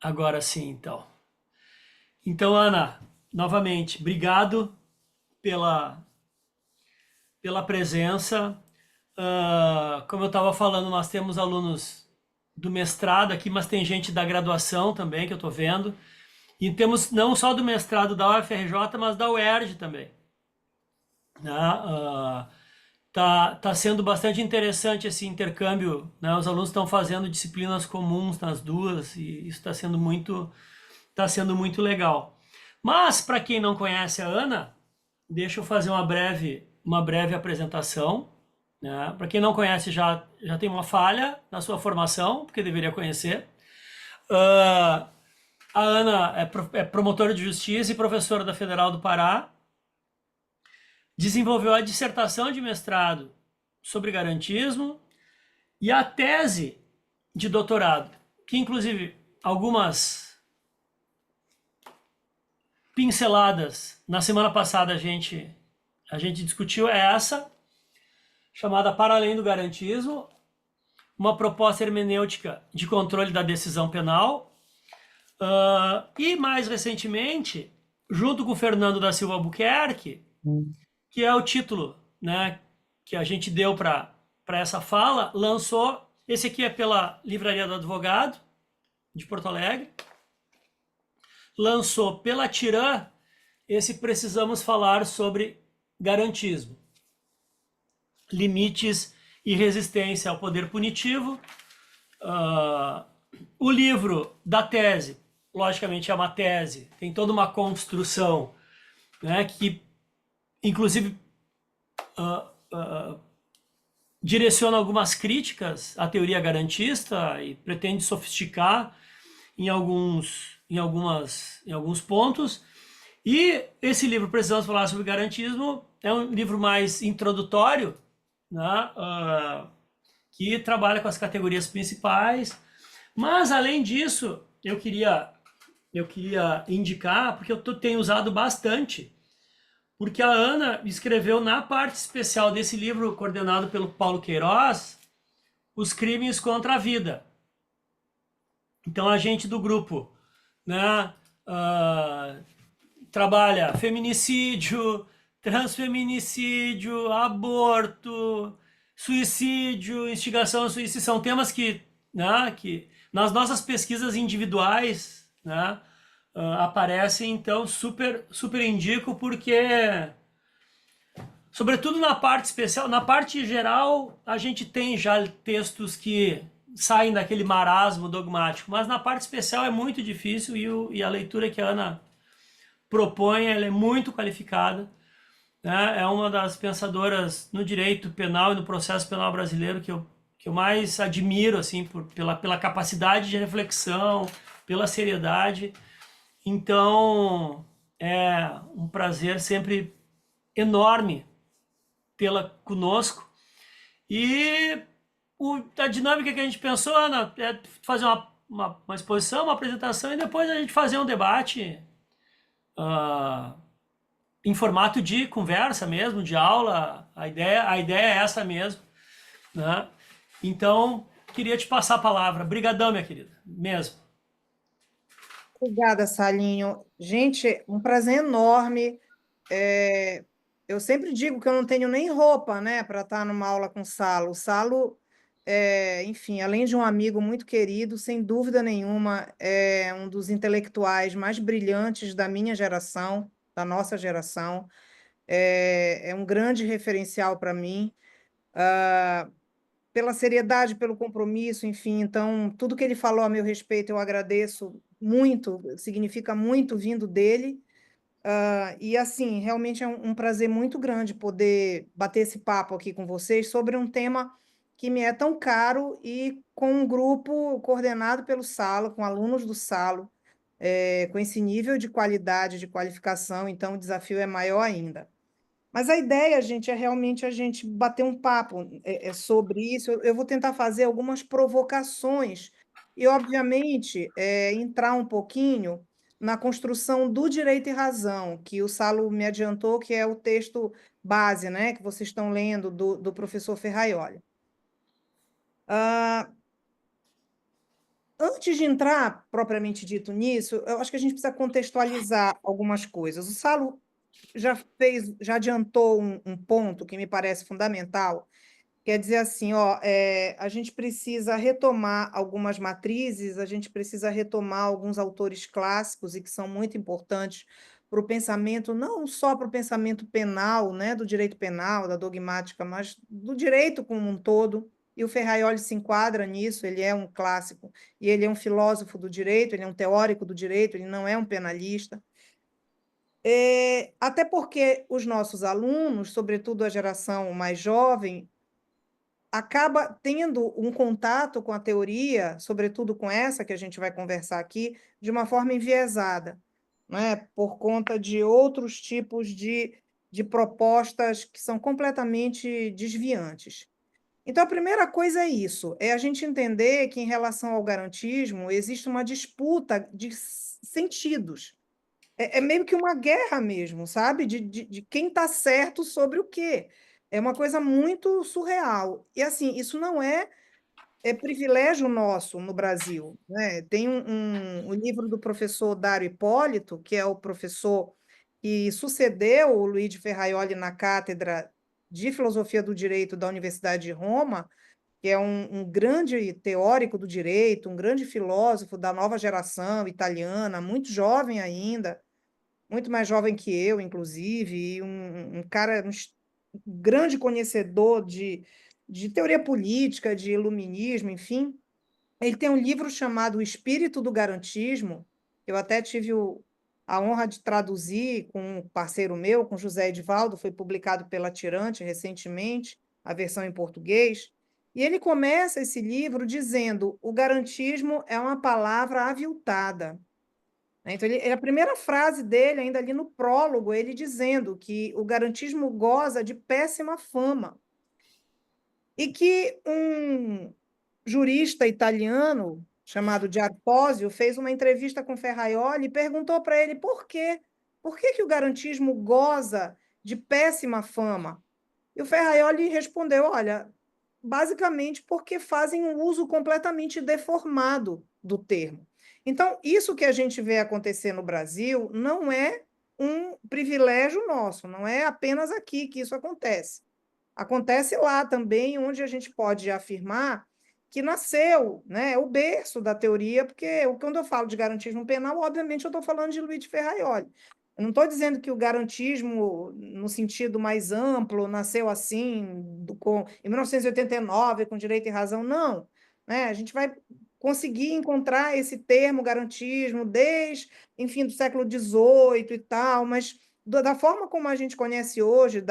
Agora sim, então. Então, Ana, novamente, obrigado pela, pela presença. Como eu estava falando, nós temos alunos do mestrado aqui, mas tem gente da graduação também que eu estou vendo. E temos não só do mestrado da UFRJ, mas da UERJ também. Né? Tá sendo bastante interessante esse intercâmbio, né? Os alunos estão fazendo disciplinas comuns nas duas e isso tá sendo muito legal. Mas para quem não conhece a Ana, deixa eu fazer uma breve apresentação, né? Para quem não conhece já tem uma falha na sua formação, porque deveria conhecer. Ah, a Ana é promotora de justiça e professora da Federal do Pará. Desenvolveu a dissertação de mestrado sobre garantismo e a tese de doutorado, que inclusive algumas pinceladas na semana passada a gente discutiu essa, chamada Para Além do Garantismo, uma proposta hermenêutica de controle da decisão penal. E mais recentemente, junto com o Fernando da Silva Albuquerque, que é o título, né, que a gente deu para essa fala, lançou. Esse aqui é pela Livraria do Advogado, de Porto Alegre. Lançou pela Tirã esse Precisamos Falar sobre Garantismo, Limites e Resistência ao Poder Punitivo. Uh, o livro da tese, logicamente é uma tese, tem toda uma construção, né, que inclusive uh, uh, direciona algumas críticas à teoria garantista e pretende sofisticar em alguns pontos. E esse livro, Precisamos Falar sobre Garantismo, é um livro mais introdutório, né, que trabalha com as categorias principais. Mas, além disso, eu queria indicar, porque eu tenho usado bastante, porque a Ana escreveu na parte especial desse livro, coordenado pelo Paulo Queiroz, Os Crimes contra a Vida. Então, a gente do grupo, né, trabalha feminicídio, transfeminicídio, aborto, suicídio, instigação ao suicídio. São temas que nas nossas pesquisas individuais, né, aparecem. Então, super, super indico, porque, sobretudo na parte especial, na parte geral, a gente tem já textos que saem daquele marasmo dogmático, mas na parte especial é muito difícil e a leitura que a Ana propõe, ela é muito qualificada, né? É uma das pensadoras no direito penal e no processo penal brasileiro que eu mais admiro, assim, pela capacidade de reflexão, pela seriedade. Então, é um prazer sempre enorme tê-la conosco. E a dinâmica que a gente pensou, Ana, é fazer uma exposição, uma apresentação e depois a gente fazer um debate ah, em formato de conversa mesmo, de aula. A ideia é essa mesmo, né? Então, queria te passar a palavra. Brigadão, minha querida, mesmo. Obrigada, Salinho. Gente, um prazer enorme. É, eu sempre digo que eu não tenho nem roupa, né, para estar numa aula com o Salo. O Salo, enfim, além de um amigo muito querido, sem dúvida nenhuma, é um dos intelectuais mais brilhantes da minha geração, da nossa geração. É um grande referencial para mim. Pela seriedade, pelo compromisso, enfim. Então, tudo que ele falou a meu respeito, eu agradeço muito, significa muito vindo dele. E, assim, realmente é um prazer muito grande poder bater esse papo aqui com vocês sobre um tema que me é tão caro e com um grupo coordenado pelo Salo, com alunos do Salo, com esse nível de qualidade, de qualificação, então o desafio é maior ainda. Mas a ideia, gente, é realmente a gente bater um papo sobre isso. Eu vou tentar fazer algumas provocações e, obviamente, entrar um pouquinho na construção do direito e razão, que o Salo me adiantou, que é o texto base, né, que vocês estão lendo do professor Ferraioli. Antes de entrar propriamente dito nisso, eu acho que a gente precisa contextualizar algumas coisas. O Salo já adiantou um ponto que me parece fundamental, quer dizer assim, ó, a gente precisa retomar algumas matrizes, a gente precisa retomar alguns autores clássicos e que são muito importantes para o pensamento, não só para o pensamento penal, né, do direito penal, da dogmática, mas do direito como um todo. E o Ferraioli se enquadra nisso, ele é um clássico, e ele é um filósofo do direito, ele é um teórico do direito, ele não é um penalista. Até porque os nossos alunos, sobretudo a geração mais jovem, acaba tendo um contato com a teoria, sobretudo com essa que a gente vai conversar aqui, de uma forma enviesada, né? Por conta de outros tipos de propostas que são completamente desviantes. Então, a primeira coisa é isso, é a gente entender que, em relação ao garantismo, existe uma disputa de sentidos. É meio que uma guerra mesmo, sabe? De quem está certo sobre o quê. É uma coisa muito surreal. E, assim, isso não é privilégio nosso no Brasil, né? Tem o livro do professor Dário Hipólito, que é o professor que sucedeu o Luigi Ferraioli na cátedra de Filosofia do Direito da Universidade de Roma, que é um grande teórico do direito, um grande filósofo da nova geração italiana, muito jovem ainda, muito mais jovem que eu, inclusive, e um cara, grande conhecedor de teoria política, de iluminismo, enfim. Ele tem um livro chamado O Espírito do Garantismo, que eu até tive a honra de traduzir com um parceiro meu, com José Edivaldo, foi publicado pela Tirante recentemente, a versão em português. E ele começa esse livro dizendo: o garantismo é uma palavra aviltada. Então, a primeira frase dele, ainda ali no prólogo, ele dizendo que o garantismo goza de péssima fama e que um jurista italiano chamado Giarposio fez uma entrevista com Ferraioli e perguntou para ele por quê? Por que que o garantismo goza de péssima fama? E o Ferraioli respondeu: olha, basicamente porque fazem um uso completamente deformado do termo. Então, isso que a gente vê acontecer no Brasil não é um privilégio nosso, não é apenas aqui que isso acontece. Acontece lá também, onde a gente pode afirmar que nasceu, né, o berço da teoria, porque quando eu falo de garantismo penal, obviamente eu estou falando de Luigi Ferraioli. Eu não estou dizendo que o garantismo, no sentido mais amplo, nasceu assim, em 1989, com direito e razão, não. Né? A gente vai conseguir encontrar esse termo garantismo desde, enfim, do século XVIII e tal, mas da forma como a gente conhece hoje,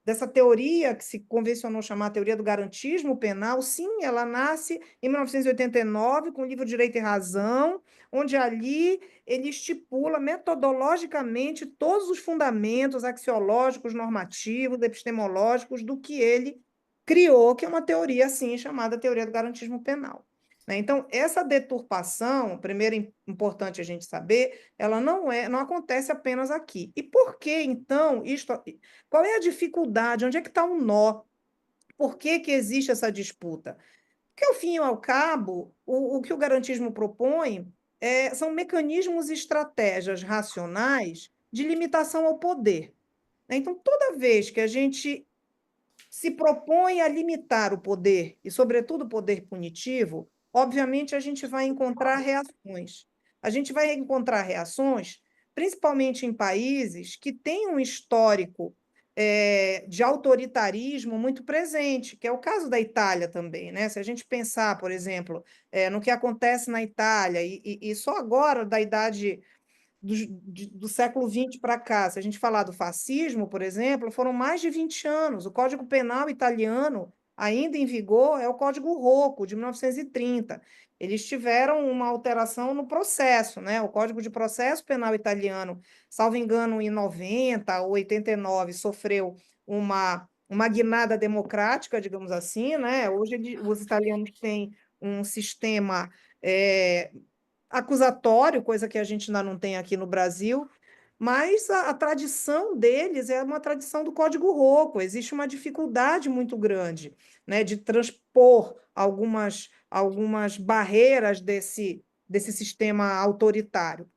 dessa teoria que se convencionou chamar a teoria do garantismo penal, sim, ela nasce em 1989 com o livro Direito e Razão, onde ali ele estipula metodologicamente todos os fundamentos axiológicos, normativos, epistemológicos do que ele criou, que é uma teoria assim chamada teoria do garantismo penal. Então, essa deturpação, primeiro importante a gente saber, ela não acontece apenas aqui. E por que, então, qual é a dificuldade? Onde é que está o nó? Por que que existe essa disputa? Porque, ao fim e ao cabo, o que o garantismo propõe são mecanismos e estratégias racionais de limitação ao poder. Então, toda vez que a gente se propõe a limitar o poder, e, sobretudo, o poder punitivo, obviamente a gente vai encontrar reações. A gente vai encontrar reações, principalmente em países que têm um histórico de autoritarismo muito presente, que é o caso da Itália também. Né? Se a gente pensar, por exemplo, no que acontece na Itália, e só agora, da idade do século XX para cá, se a gente falar do fascismo, por exemplo, foram mais de 20 anos. O Código Penal italiano, ainda em vigor, é o Código Rocco, de 1930. Eles tiveram uma alteração no processo, né? O Código de Processo Penal italiano, salvo engano, em 90 ou 89, sofreu uma guinada democrática, digamos assim, né? Hoje os italianos têm um sistema acusatório, coisa que a gente ainda não tem aqui no Brasil, mas a tradição deles é uma tradição do Código Rocco, existe uma dificuldade muito grande, né, de transpor algumas barreiras desse sistema autoritário.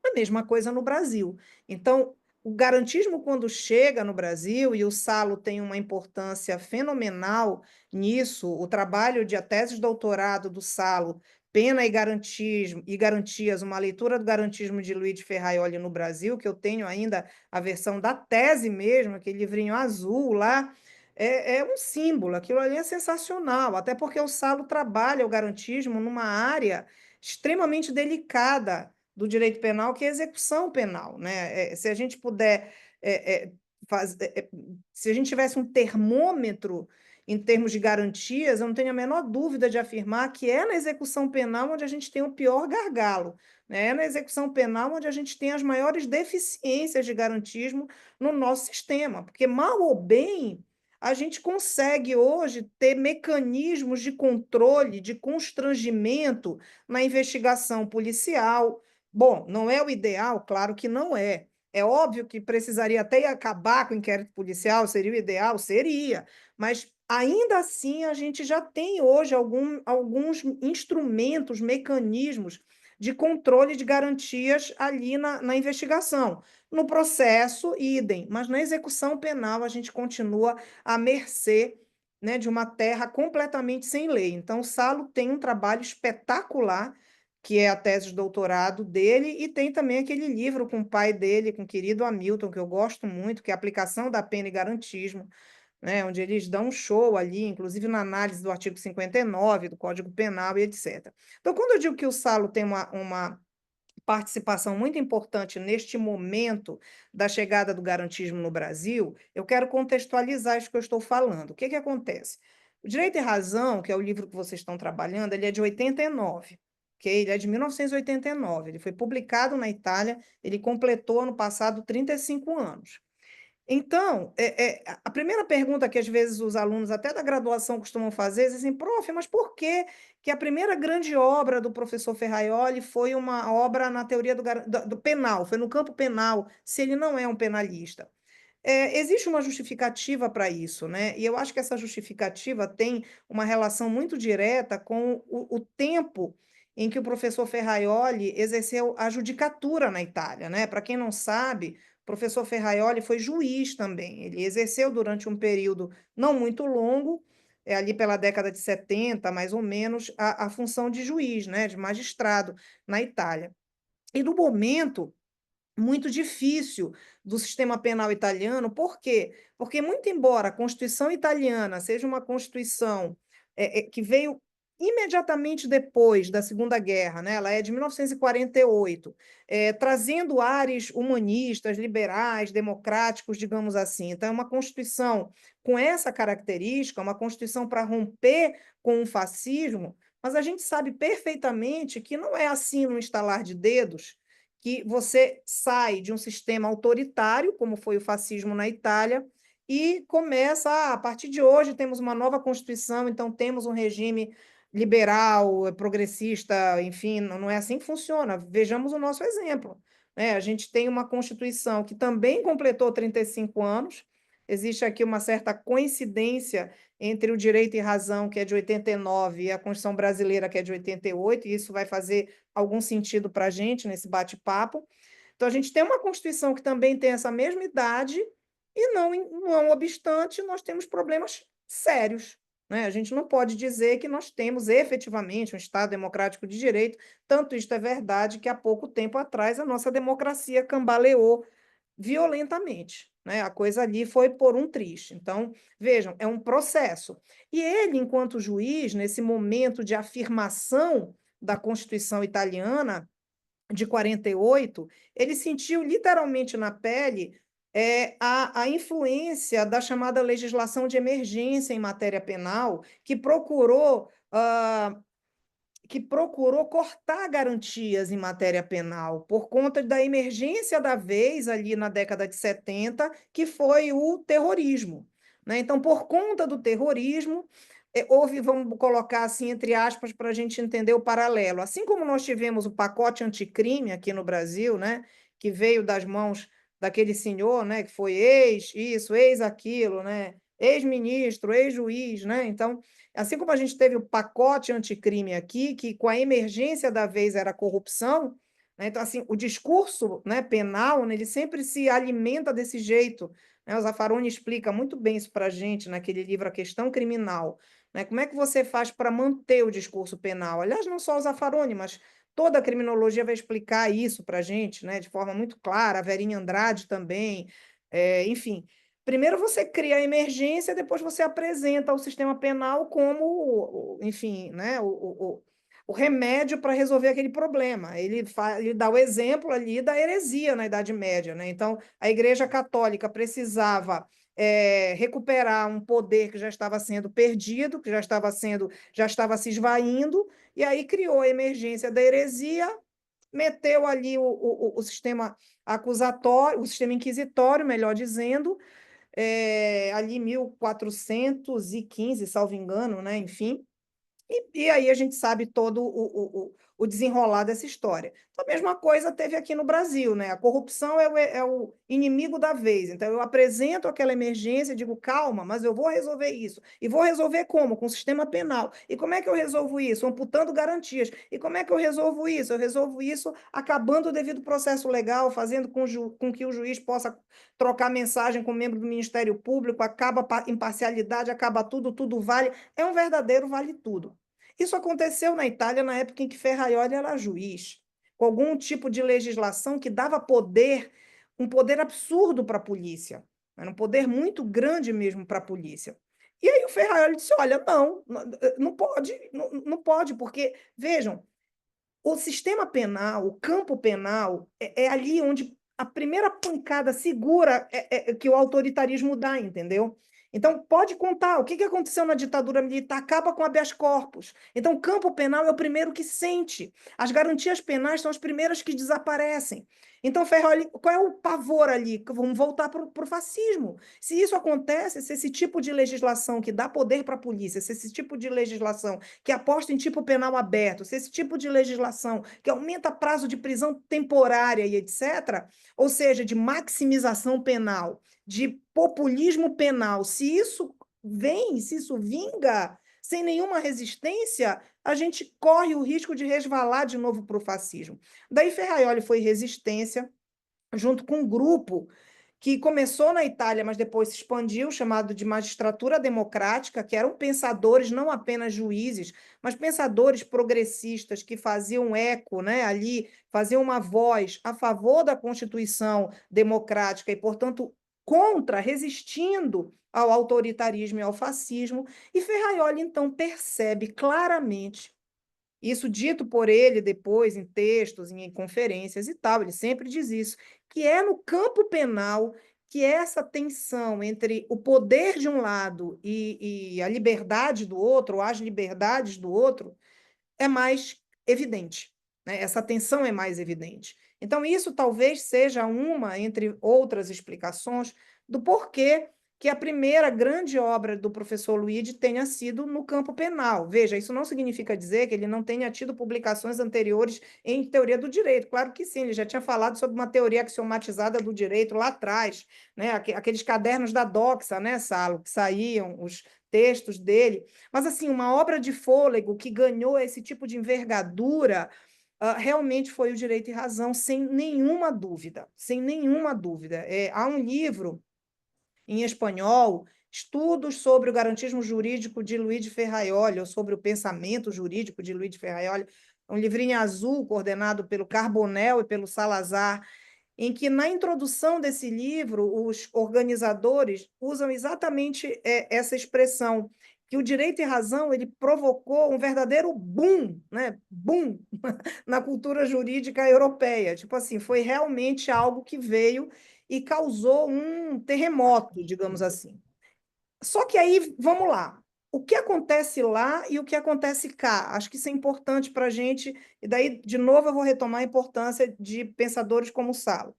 A mesma coisa no Brasil. Então, o garantismo, quando chega no Brasil, e o Salo tem uma importância fenomenal nisso, o trabalho de a tese de doutorado do Salo, Pena e Garantismo e Garantias, uma leitura do garantismo de Luiz Ferraioli no Brasil, que eu tenho ainda a versão da tese mesmo, aquele livrinho azul lá, é um símbolo, aquilo ali é sensacional, até porque o Salo trabalha o garantismo numa área extremamente delicada do direito penal, que é a execução penal, né? Se a gente puder se a gente tivesse um termômetro em termos de garantias, eu não tenho a menor dúvida de afirmar que é na execução penal onde a gente tem o pior gargalo, né? É na execução penal onde a gente tem as maiores deficiências de garantismo no nosso sistema, porque mal ou bem a gente consegue hoje ter mecanismos de controle, de constrangimento na investigação policial. Bom, não é o ideal, claro que não é. É óbvio que precisaria até acabar com o inquérito policial, seria o ideal? Seria, mas ainda assim a gente já tem hoje alguns instrumentos, mecanismos de controle de garantias ali na investigação. No processo, idem, mas na execução penal a gente continua à mercê, né, de uma terra completamente sem lei. Então, o Salo tem um trabalho espetacular, que é a tese de doutorado dele, e tem também aquele livro com o pai dele, com o querido Hamilton, que eu gosto muito, que é a Aplicação da Pena e Garantismo, né, onde eles dão um show ali, inclusive na análise do artigo 59 do Código Penal e etc. Então, quando eu digo que o Salo tem uma participação muito importante neste momento da chegada do garantismo no Brasil, eu quero contextualizar isso que eu estou falando. O que acontece? O Direito e Razão, que é o livro que vocês estão trabalhando, ele é de 89, ok? Ele é de 1989, ele foi publicado na Itália, ele completou ano passado 35 anos. Então, a primeira pergunta que às vezes os alunos, até da graduação, costumam fazer é assim, prof, mas por que a primeira grande obra do professor Ferraioli foi uma obra na teoria do penal, foi no campo penal, se ele não é um penalista? Existe uma justificativa para isso, né? E eu acho que essa justificativa tem uma relação muito direta com o tempo em que o professor Ferraioli exerceu a judicatura na Itália, né? Para quem não sabe, o professor Ferraioli foi juiz também. Ele exerceu durante um período não muito longo, ali pela década de 70, mais ou menos, a função de juiz, né? De magistrado na Itália. E no momento muito difícil do sistema penal italiano. Por quê? Porque, muito embora a Constituição italiana seja uma Constituição que veio imediatamente depois da Segunda Guerra, né? Ela é de 1948, trazendo ares humanistas, liberais, democráticos, digamos assim. Então, é uma Constituição com essa característica, uma Constituição para romper com o fascismo, mas a gente sabe perfeitamente que não é assim no estalar de dedos que você sai de um sistema autoritário, como foi o fascismo na Itália, e começa, a partir de hoje temos uma nova Constituição, então temos um regime liberal, progressista, enfim, não é assim que funciona. Vejamos o nosso exemplo, né? A gente tem uma Constituição que também completou 35 anos, existe aqui uma certa coincidência entre o Direito e Razão, que é de 89, e a Constituição Brasileira, que é de 88, e isso vai fazer algum sentido para a gente nesse bate-papo. Então, a gente tem uma Constituição que também tem essa mesma idade, e não obstante, nós temos problemas sérios, né? A gente não pode dizer que nós temos efetivamente um Estado democrático de direito, tanto isto é verdade que há pouco tempo atrás a nossa democracia cambaleou violentamente, né? A coisa ali foi por um triz. Então, vejam, é um processo. E ele, enquanto juiz, nesse momento de afirmação da Constituição italiana de 48, ele sentiu literalmente na pele a influência da chamada legislação de emergência em matéria penal, que procurou cortar garantias em matéria penal por conta da emergência da vez ali na década de 70, que foi o terrorismo, né? Então, por conta do terrorismo, houve, vamos colocar assim, entre aspas, para a gente entender o paralelo. Assim como nós tivemos o pacote anticrime aqui no Brasil, né? que veio das mãos daquele senhor, né, que foi ex-isso, ex-aquilo, né, ex-ministro, ex-juiz, né? Então, assim como a gente teve o pacote anticrime aqui, que com a emergência da vez era a corrupção, né? Então, assim, o discurso, né, penal, né, ele sempre se alimenta desse jeito, né? O Zaffaroni explica muito bem isso para a gente naquele livro A Questão Criminal, né? Como é que você faz para manter o discurso penal? Aliás, não só o Zaffaroni, mas toda a criminologia vai explicar isso para a gente, né, de forma muito clara, a Verinha Andrade também, enfim. Primeiro você cria a emergência, depois você apresenta o sistema penal como, enfim, né, o remédio para resolver aquele problema. Ele dá o exemplo ali da heresia na Idade Média, né? Então, a Igreja Católica precisava recuperar um poder que já estava sendo perdido, que já estava se esvaindo, e aí criou a emergência da heresia, meteu ali o sistema acusatório, o sistema inquisitório, melhor dizendo, ali 1415, salvo engano, né? Enfim, e aí a gente sabe todo o desenrolar dessa história. Então, a mesma coisa teve aqui no Brasil, né? A corrupção é o inimigo da vez. Então, eu apresento aquela emergência, digo, calma, mas eu vou resolver isso. E vou resolver como? Com o sistema penal. E como é que eu resolvo isso? Amputando garantias. E como é que eu resolvo isso? Eu resolvo isso acabando o devido processo legal, fazendo com que o juiz possa trocar mensagem com o membro do Ministério Público, acaba a imparcialidade, acaba tudo, tudo vale. É um verdadeiro vale tudo. Isso aconteceu na Itália na época em que Ferraioli era juiz, com algum tipo de legislação que dava poder, um poder absurdo para a polícia, era um poder muito grande mesmo para a polícia. E aí o Ferraioli disse, olha, não pode, não pode, porque, vejam, o sistema penal, o campo penal, é ali onde a primeira pancada segura que o autoritarismo dá, entendeu? Então, pode contar o que aconteceu na ditadura militar, acaba com habeas corpus. Então, o campo penal é o primeiro que sente. As garantias penais são as primeiras que desaparecem. Então, Ferroli, qual é o pavor ali? Vamos voltar para o fascismo. Se isso acontece, se esse tipo de legislação que dá poder para a polícia, se esse tipo de legislação que aposta em tipo penal aberto, se esse tipo de legislação que aumenta prazo de prisão temporária e etc., ou seja, de maximização penal, de populismo penal, se isso vem, se isso vinga sem nenhuma resistência, a gente corre o risco de resvalar de novo para o fascismo. Daí Ferraioli foi resistência, junto com um grupo que começou na Itália, mas depois se expandiu, chamado de magistratura democrática, que eram pensadores, não apenas juízes, mas pensadores progressistas que faziam eco, né, ali, faziam uma voz a favor da Constituição democrática e, portanto, contra, resistindo ao autoritarismo e ao fascismo. E Ferraioli, então, percebe claramente isso dito por ele depois em textos, em conferências e tal, ele sempre diz isso, que é no campo penal que essa tensão entre o poder de um lado e a liberdade do outro, ou as liberdades do outro, é mais evidente, né? Essa tensão é mais evidente. Então, isso talvez seja uma, entre outras explicações, do porquê que a primeira grande obra do professor Luigi tenha sido no campo penal. Veja, isso não significa dizer que ele não tenha tido publicações anteriores em teoria do direito. Claro que sim, ele já tinha falado sobre uma teoria axiomatizada do direito lá atrás, né? Aqueles cadernos da Doxa, né, Salo, que saíam, os textos dele. Mas, assim, uma obra de fôlego que ganhou esse tipo de envergadura realmente foi o Direito e Razão, sem nenhuma dúvida, sem nenhuma dúvida. Há um livro em espanhol, Estudos sobre o Garantismo Jurídico de Luigi Ferraioli, ou sobre o pensamento jurídico de Luigi Ferraioli, um livrinho azul coordenado pelo Carbonell e pelo Salazar, em que, na introdução desse livro, os organizadores usam exatamente essa expressão, que o Direito e Razão ele provocou um verdadeiro boom, né? Boom na cultura jurídica europeia. Tipo assim, foi realmente algo que veio e causou um terremoto, digamos assim. Só que aí, vamos lá. O que acontece lá e o que acontece cá? Acho que isso é importante para a gente, e daí, de novo, eu vou retomar a importância de pensadores como Salo.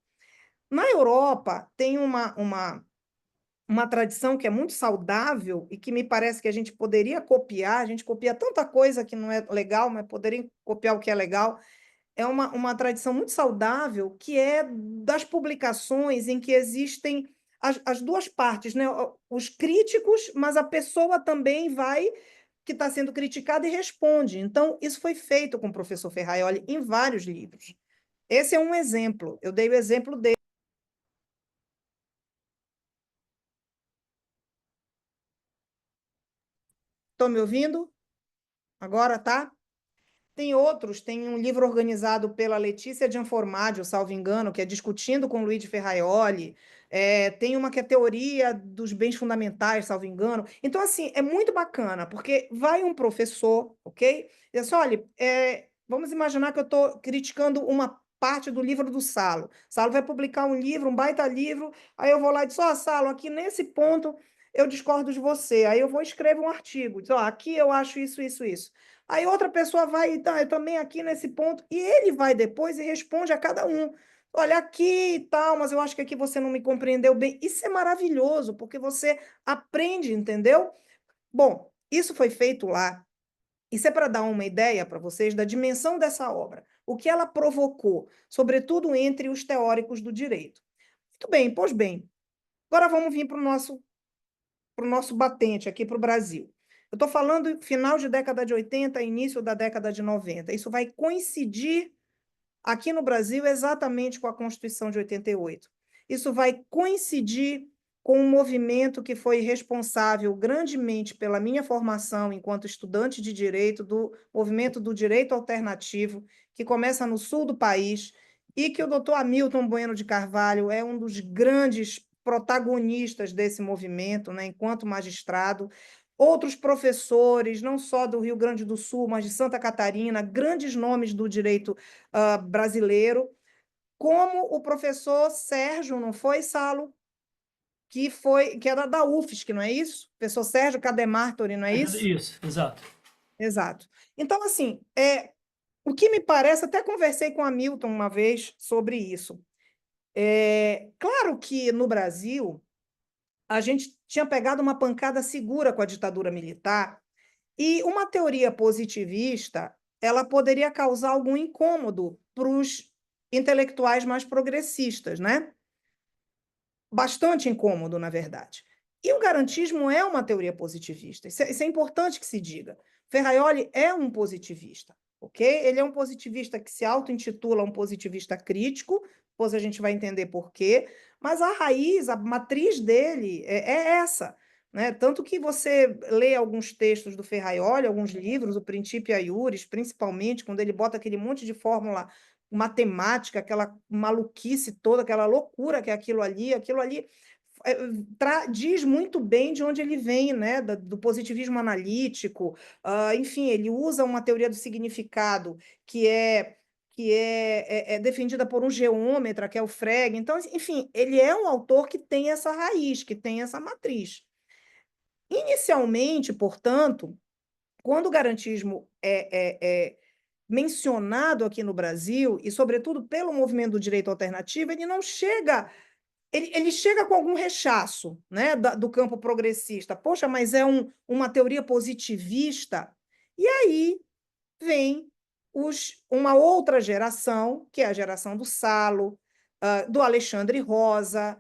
Na Europa, tem uma tradição que é muito saudável e que me parece que a gente poderia copiar, a gente copia tanta coisa que não é legal, mas poderia copiar o que é legal, é uma tradição muito saudável, que é das publicações em que existem as duas partes, né? Os críticos, mas a pessoa também vai, que está sendo criticada, e responde. Então, isso foi feito com o professor Ferraioli em vários livros. Esse é um exemplo. Eu dei o exemplo dele. Estão me ouvindo? Agora tá? Tem outros, tem um livro organizado pela Letícia Gianformaggio, salvo engano, que é Discutindo com Luigi Ferraioli. Tem uma que é Teoria dos Bens Fundamentais, salvo engano. Então, assim, é muito bacana, porque vai um professor, ok? E assim, olha, vamos imaginar que eu estou criticando uma parte do livro do Salo. Salo vai publicar um livro, um baita livro, aí eu vou lá e diz, ó, Salo, aqui nesse ponto eu discordo de você. Aí eu vou escrever um artigo, diz, ó, aqui eu acho isso, isso, isso. Aí outra pessoa vai, então, eu também aqui nesse ponto, e ele vai depois e responde a cada um. Olha, aqui e tal, mas eu acho que aqui você não me compreendeu bem. Isso é maravilhoso, porque você aprende, entendeu? Bom, isso foi feito lá. Isso é para dar uma ideia para vocês da dimensão dessa obra, o que ela provocou, sobretudo entre os teóricos do direito. Muito bem, pois bem. Agora vamos vir para o nosso batente aqui para o Brasil. Eu estou falando final de década de 80, início da década de 90. Isso vai coincidir aqui no Brasil exatamente com a Constituição de 88. Isso vai coincidir com um movimento que foi responsável grandemente pela minha formação enquanto estudante de direito, do movimento do direito alternativo, que começa no sul do país, e que o doutor Hamilton Bueno de Carvalho é um dos grandes protagonistas desse movimento, né, enquanto magistrado. Outros professores, não só do Rio Grande do Sul, mas de Santa Catarina, grandes nomes do direito brasileiro, como o professor Sérgio, não foi, Salo? Que era da UFSC, não é isso? Professor Sérgio Cademartori, não é isso? Isso, exato. Exato. Então, assim, o que me parece, até conversei com a Milton uma vez sobre isso. Claro que no Brasil a gente tinha pegado uma pancada segura com a ditadura militar, e uma teoria positivista ela poderia causar algum incômodo para os intelectuais mais progressistas, né? Bastante incômodo, na verdade. E o garantismo é uma teoria positivista. Isso é importante que se diga. Ferraioli é um positivista, ok? Ele é um positivista que se auto-intitula um positivista crítico, depois a gente vai entender por quê, mas a raiz, a matriz dele é essa, né? Tanto que você lê alguns textos do Ferraioli, alguns livros, o Principia Iuris, principalmente, quando ele bota aquele monte de fórmula matemática, aquela maluquice toda, aquela loucura que é aquilo ali diz muito bem de onde ele vem, né? Do positivismo analítico, enfim, ele usa uma teoria do significado que é defendida por um geômetra, que é o Frege. Então, enfim, ele é um autor que tem essa raiz, que tem essa matriz. Inicialmente, portanto, quando o garantismo é mencionado aqui no Brasil, e sobretudo pelo movimento do direito alternativo, ele não chega, ele chega com algum rechaço, né, do campo progressista. Poxa, mas é uma teoria positivista. E aí vem uma outra geração, que é a geração do Salo, do Alexandre Rosa,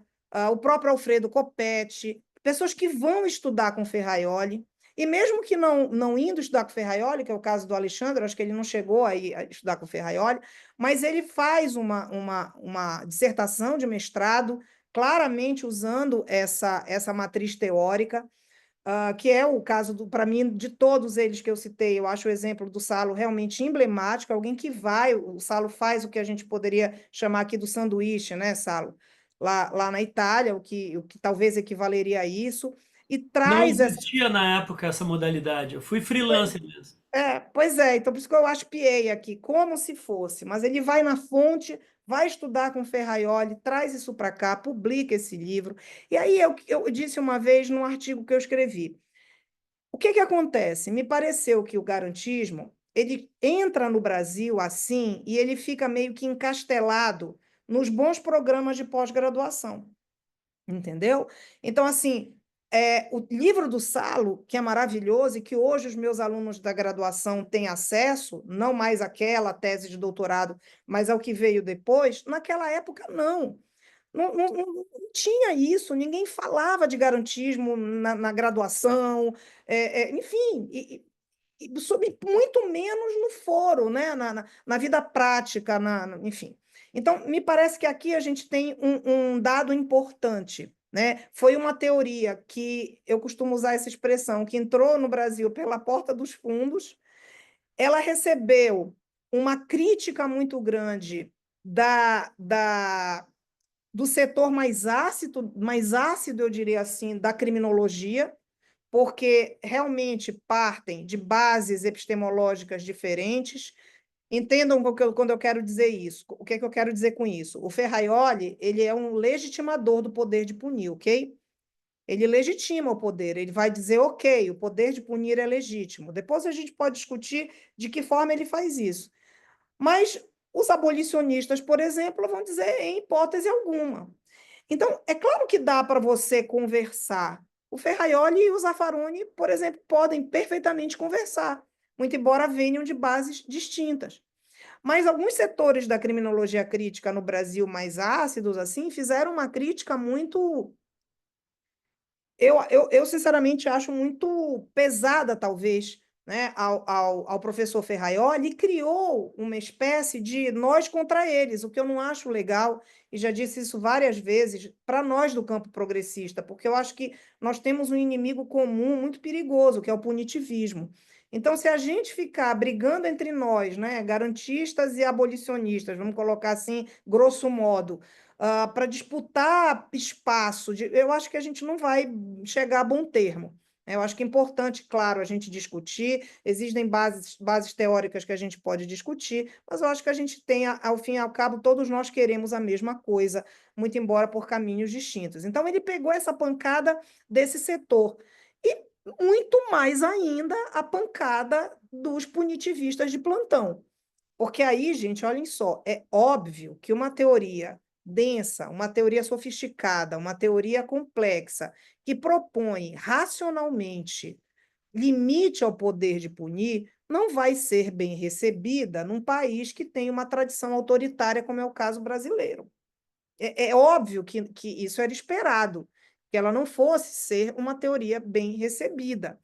o próprio Alfredo Coppetti, pessoas que vão estudar com Ferraioli, e mesmo que não indo estudar com Ferraioli, que é o caso do Alexandre, acho que ele não chegou a estudar com Ferraioli, mas ele faz uma dissertação de mestrado, claramente usando essa matriz teórica, que é o caso, para mim, de todos eles que eu citei, eu acho o exemplo do Salo realmente emblemático, alguém que vai, o Salo faz o que a gente poderia chamar aqui do sanduíche, né, Salo? Lá na Itália, o que talvez equivaleria a isso, e Não traz essa. existia na época essa modalidade. Eu fui freelancer mesmo. Pois é, então por isso que eu aspiei aqui, como se fosse, mas ele vai na fonte, vai estudar com Ferraioli, traz isso para cá, publica esse livro. E aí eu disse uma vez num artigo que eu escrevi, o que acontece? Me pareceu que o garantismo, ele entra no Brasil assim e ele fica meio que encastelado nos bons programas de pós-graduação, entendeu? Então, assim, O livro do Salo, que é maravilhoso e que hoje os meus alunos da graduação têm acesso, não mais aquela tese de doutorado, mas ao que veio depois, naquela época não. Não tinha isso, ninguém falava de garantismo na graduação, enfim, muito menos no foro, né? Na vida prática, enfim. Então, me parece que aqui a gente tem um dado importante, né? Foi uma teoria que eu costumo usar essa expressão, que entrou no Brasil pela porta dos fundos, ela recebeu uma crítica muito grande do setor mais ácido, eu diria assim, da criminologia, porque realmente partem de bases epistemológicas diferentes. Entendam quando eu quero dizer isso. O que é que eu quero dizer com isso? O Ferraioli, ele é um legitimador do poder de punir, ok? Ele legitima o poder, ele vai dizer, ok, o poder de punir é legítimo. Depois a gente pode discutir de que forma ele faz isso. Mas os abolicionistas, por exemplo, vão dizer em hipótese alguma. Então, é claro que dá para você conversar. O Ferraioli e o Zaffaroni, por exemplo, podem perfeitamente conversar, muito embora venham de bases distintas. Mas alguns setores da criminologia crítica no Brasil mais ácidos, assim, fizeram uma crítica muito eu sinceramente acho muito pesada, talvez, né, ao professor Ferraioli, e criou uma espécie de nós contra eles, o que eu não acho legal, e já disse isso várias vezes, para nós do campo progressista, porque eu acho que nós temos um inimigo comum muito perigoso, que é o punitivismo. Então, se a gente ficar brigando entre nós, né, garantistas e abolicionistas, vamos colocar assim, grosso modo, para disputar espaço, eu acho que a gente não vai chegar a bom termo. Eu acho que é importante, claro, a gente discutir, existem bases teóricas que a gente pode discutir, mas eu acho que a gente tem, ao fim e ao cabo, todos nós queremos a mesma coisa, muito embora por caminhos distintos. Então, ele pegou essa pancada desse setor. E muito mais ainda a pancada dos punitivistas de plantão. Porque aí, gente, olhem só, é óbvio que uma teoria densa, uma teoria sofisticada, uma teoria complexa, que propõe racionalmente limite ao poder de punir, não vai ser bem recebida num país que tem uma tradição autoritária, como é o caso brasileiro. É óbvio que isso era esperado, que ela não fosse ser uma teoria bem recebida.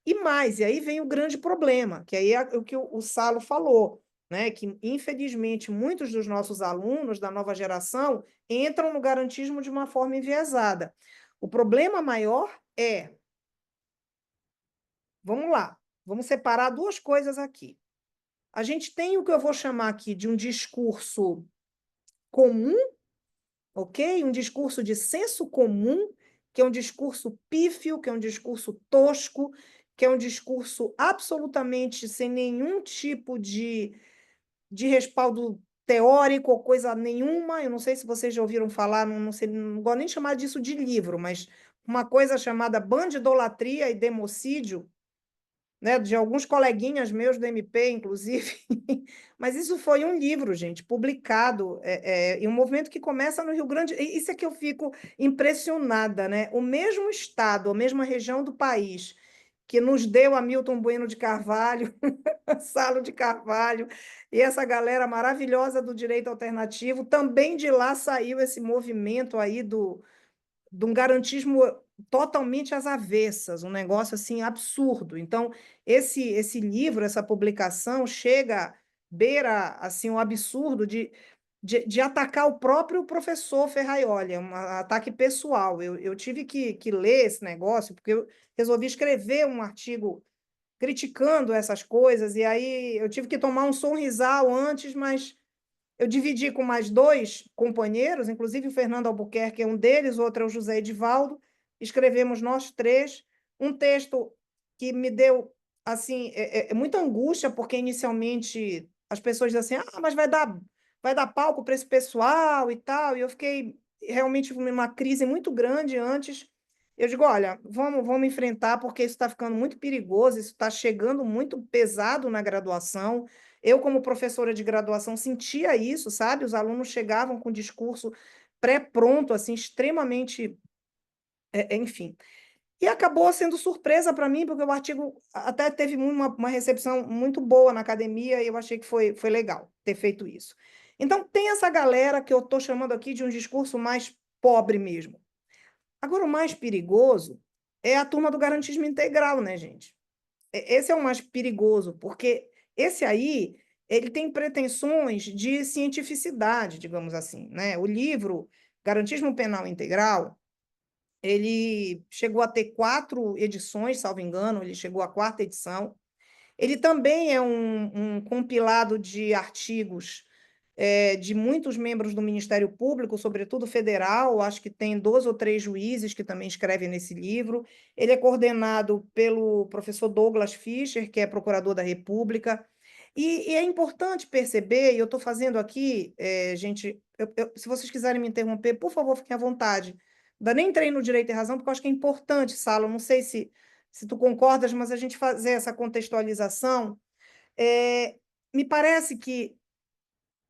E mais, e aí vem o grande problema, que aí é o que o Salo falou, né? Que, infelizmente, muitos dos nossos alunos da nova geração entram no garantismo de uma forma enviesada. O problema maior é, vamos lá, vamos separar duas coisas aqui. A gente tem o que eu vou chamar aqui de um discurso comum, ok? Um discurso de senso comum, que é um discurso pífio, que é um discurso tosco, que é um discurso absolutamente sem nenhum tipo de respaldo teórico ou coisa nenhuma. Eu não sei se vocês já ouviram falar, não sei, não gosto nem de chamar disso de livro, mas uma coisa chamada bandidolatria e democídio, né, de alguns coleguinhas meus do MP, inclusive, mas isso foi um livro, gente, publicado, em um movimento que começa no Rio Grande, isso é que eu fico impressionada, né? O mesmo estado, a mesma região do país que nos deu Hamilton Bueno de Carvalho, Salo de Carvalho, e essa galera maravilhosa do direito alternativo, também de lá saiu esse movimento aí de um garantismo totalmente às avessas, um negócio assim absurdo. Então, esse livro, essa publicação chega beira assim um absurdo de atacar o próprio professor Ferraioli, é um ataque pessoal. Eu tive que ler esse negócio, porque eu resolvi escrever um artigo criticando essas coisas, e aí eu tive que tomar um sorrisal antes, mas eu dividi com mais dois companheiros, inclusive o Fernando Albuquerque é um deles, outro é o José Edivaldo. Escrevemos nós três um texto que me deu assim muita angústia, porque inicialmente as pessoas diziam assim, mas vai dar palco para esse pessoal e tal, e eu fiquei realmente numa crise muito grande antes. Eu digo, olha, vamos enfrentar, porque isso está ficando muito perigoso, isso está chegando muito pesado na graduação. Eu, como professora de graduação, sentia isso, sabe? Os alunos chegavam com discurso pré-pronto, assim, extremamente, enfim. E acabou sendo surpresa para mim, porque o artigo até teve uma recepção muito boa na academia, e eu achei que foi legal ter feito isso. Então, tem essa galera que eu estou chamando aqui de um discurso mais pobre mesmo. Agora, o mais perigoso é a turma do garantismo integral, né, gente? Esse é o mais perigoso, porque esse aí, ele tem pretensões de cientificidade, digamos assim, né? O livro Garantismo Penal Integral, ele chegou a ter 4 edições, salvo engano, ele chegou à 4ª edição. Ele também é um compilado de artigos de muitos membros do Ministério Público, sobretudo federal, acho que tem 2 ou 3 juízes que também escrevem nesse livro. Ele é coordenado pelo professor Douglas Fischer, que é procurador da República. E é importante perceber, e eu estou fazendo aqui, gente, se vocês quiserem me interromper, por favor, fiquem à vontade. Ainda nem entrei no Direito e Razão, porque eu acho que é importante, Salo, não sei se tu concordas, mas a gente fazer essa contextualização. Me parece que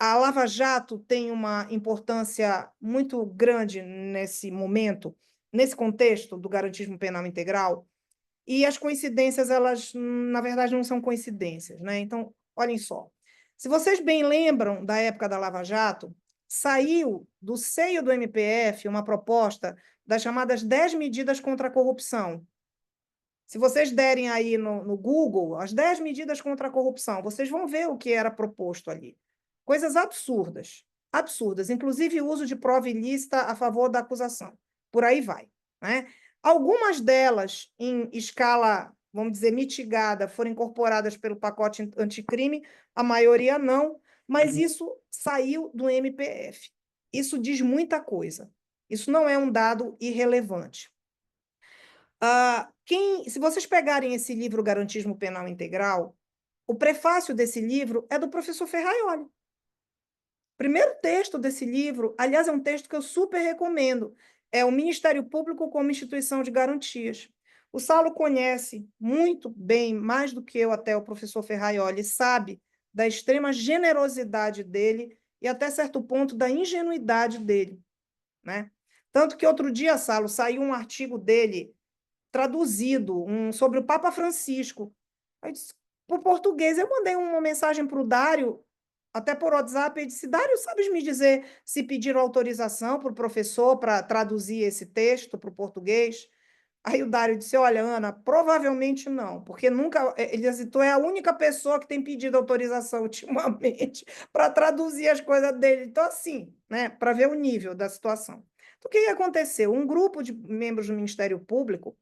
a Lava Jato tem uma importância muito grande nesse momento, nesse contexto do garantismo penal integral, e as coincidências, elas, na verdade, não são coincidências, né? Então, olhem só. Se vocês bem lembram da época da Lava Jato, saiu do seio do MPF uma proposta das chamadas 10 medidas contra a corrupção. Se vocês derem aí no Google as 10 medidas contra a corrupção, vocês vão ver o que era proposto ali. Coisas absurdas, absurdas, inclusive o uso de prova ilícita a favor da acusação. Por aí vai, né? Algumas delas, em escala, vamos dizer, mitigada, foram incorporadas pelo pacote anticrime, a maioria não, mas isso saiu do MPF. Isso diz muita coisa. Isso não é um dado irrelevante. Se vocês pegarem esse livro Garantismo Penal Integral, o prefácio desse livro é do professor Ferraioli. O primeiro texto desse livro, aliás, é um texto que eu super recomendo, é o Ministério Público como Instituição de Garantias. O Saulo conhece muito bem, mais do que eu até, o professor Ferraioli, sabe da extrema generosidade dele e até certo ponto da ingenuidade dele, né? Tanto que outro dia, Saulo, saiu um artigo dele traduzido, sobre o Papa Francisco. Aí disse, por português, eu mandei uma mensagem para o Dário, até por WhatsApp, e disse, Dário, sabes me dizer se pediram autorização para o professor para traduzir esse texto para o português? Aí o Dário disse, olha, Ana, provavelmente não, porque nunca, ele disse, tu é a única pessoa que tem pedido autorização ultimamente para traduzir as coisas dele. Então, assim, né, para ver o nível da situação. Então, o que aconteceu? Um grupo de membros do Ministério Público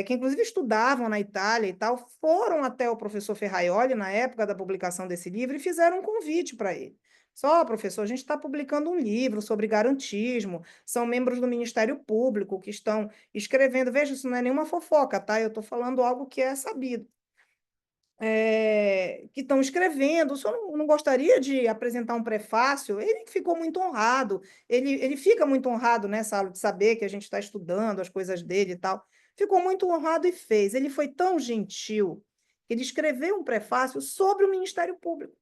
que inclusive estudavam na Itália e tal, foram até o professor Ferraioli, na época da publicação desse livro, e fizeram um convite para ele. Só, professor, a gente está publicando um livro sobre garantismo, são membros do Ministério Público que estão escrevendo. Veja, isso não é nenhuma fofoca, tá? Eu estou falando algo que é sabido. Que estão escrevendo, o senhor não gostaria de apresentar um prefácio? Ele ficou muito honrado, ele fica muito honrado nessa aula de saber que a gente está estudando as coisas dele e tal. Ficou muito honrado e fez. Ele foi tão gentil que ele escreveu um prefácio sobre o Ministério Público,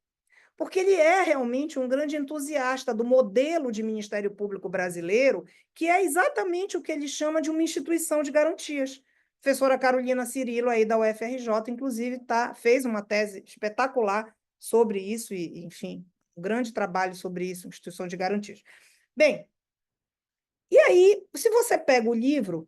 porque ele é realmente um grande entusiasta do modelo de Ministério Público brasileiro, que é exatamente o que ele chama de uma instituição de garantias. A professora Carolina Cirilo, aí da UFRJ, inclusive, fez uma tese espetacular sobre isso, e, enfim, um grande trabalho sobre isso, instituição de garantias. Bem, e aí, se você pega o livro,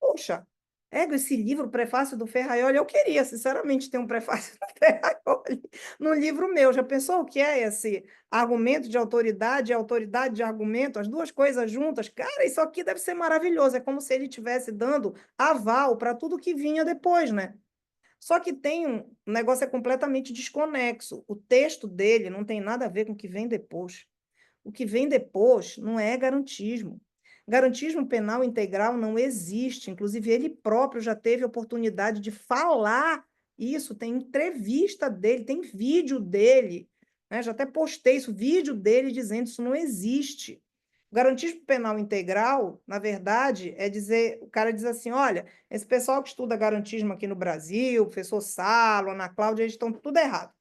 poxa, esse livro, o prefácio do Ferraioli, eu queria, sinceramente, ter um prefácio do Ferraioli no livro meu. Já pensou o que é esse argumento de autoridade e autoridade de argumento, as duas coisas juntas? Cara, isso aqui deve ser maravilhoso. É como se ele estivesse dando aval para tudo que vinha depois, né? Só que tem o negócio é completamente desconexo. O texto dele não tem nada a ver com o que vem depois. O que vem depois não é garantismo. Garantismo penal integral não existe. Inclusive, ele próprio já teve oportunidade de falar isso. Tem entrevista dele, tem vídeo dele, né? Já até postei isso, vídeo dele dizendo que isso não existe. O garantismo penal integral, na verdade, é dizer, o cara diz assim, olha, esse pessoal que estuda garantismo aqui no Brasil, o professor Salo, Ana Cláudia, eles estão tudo errado.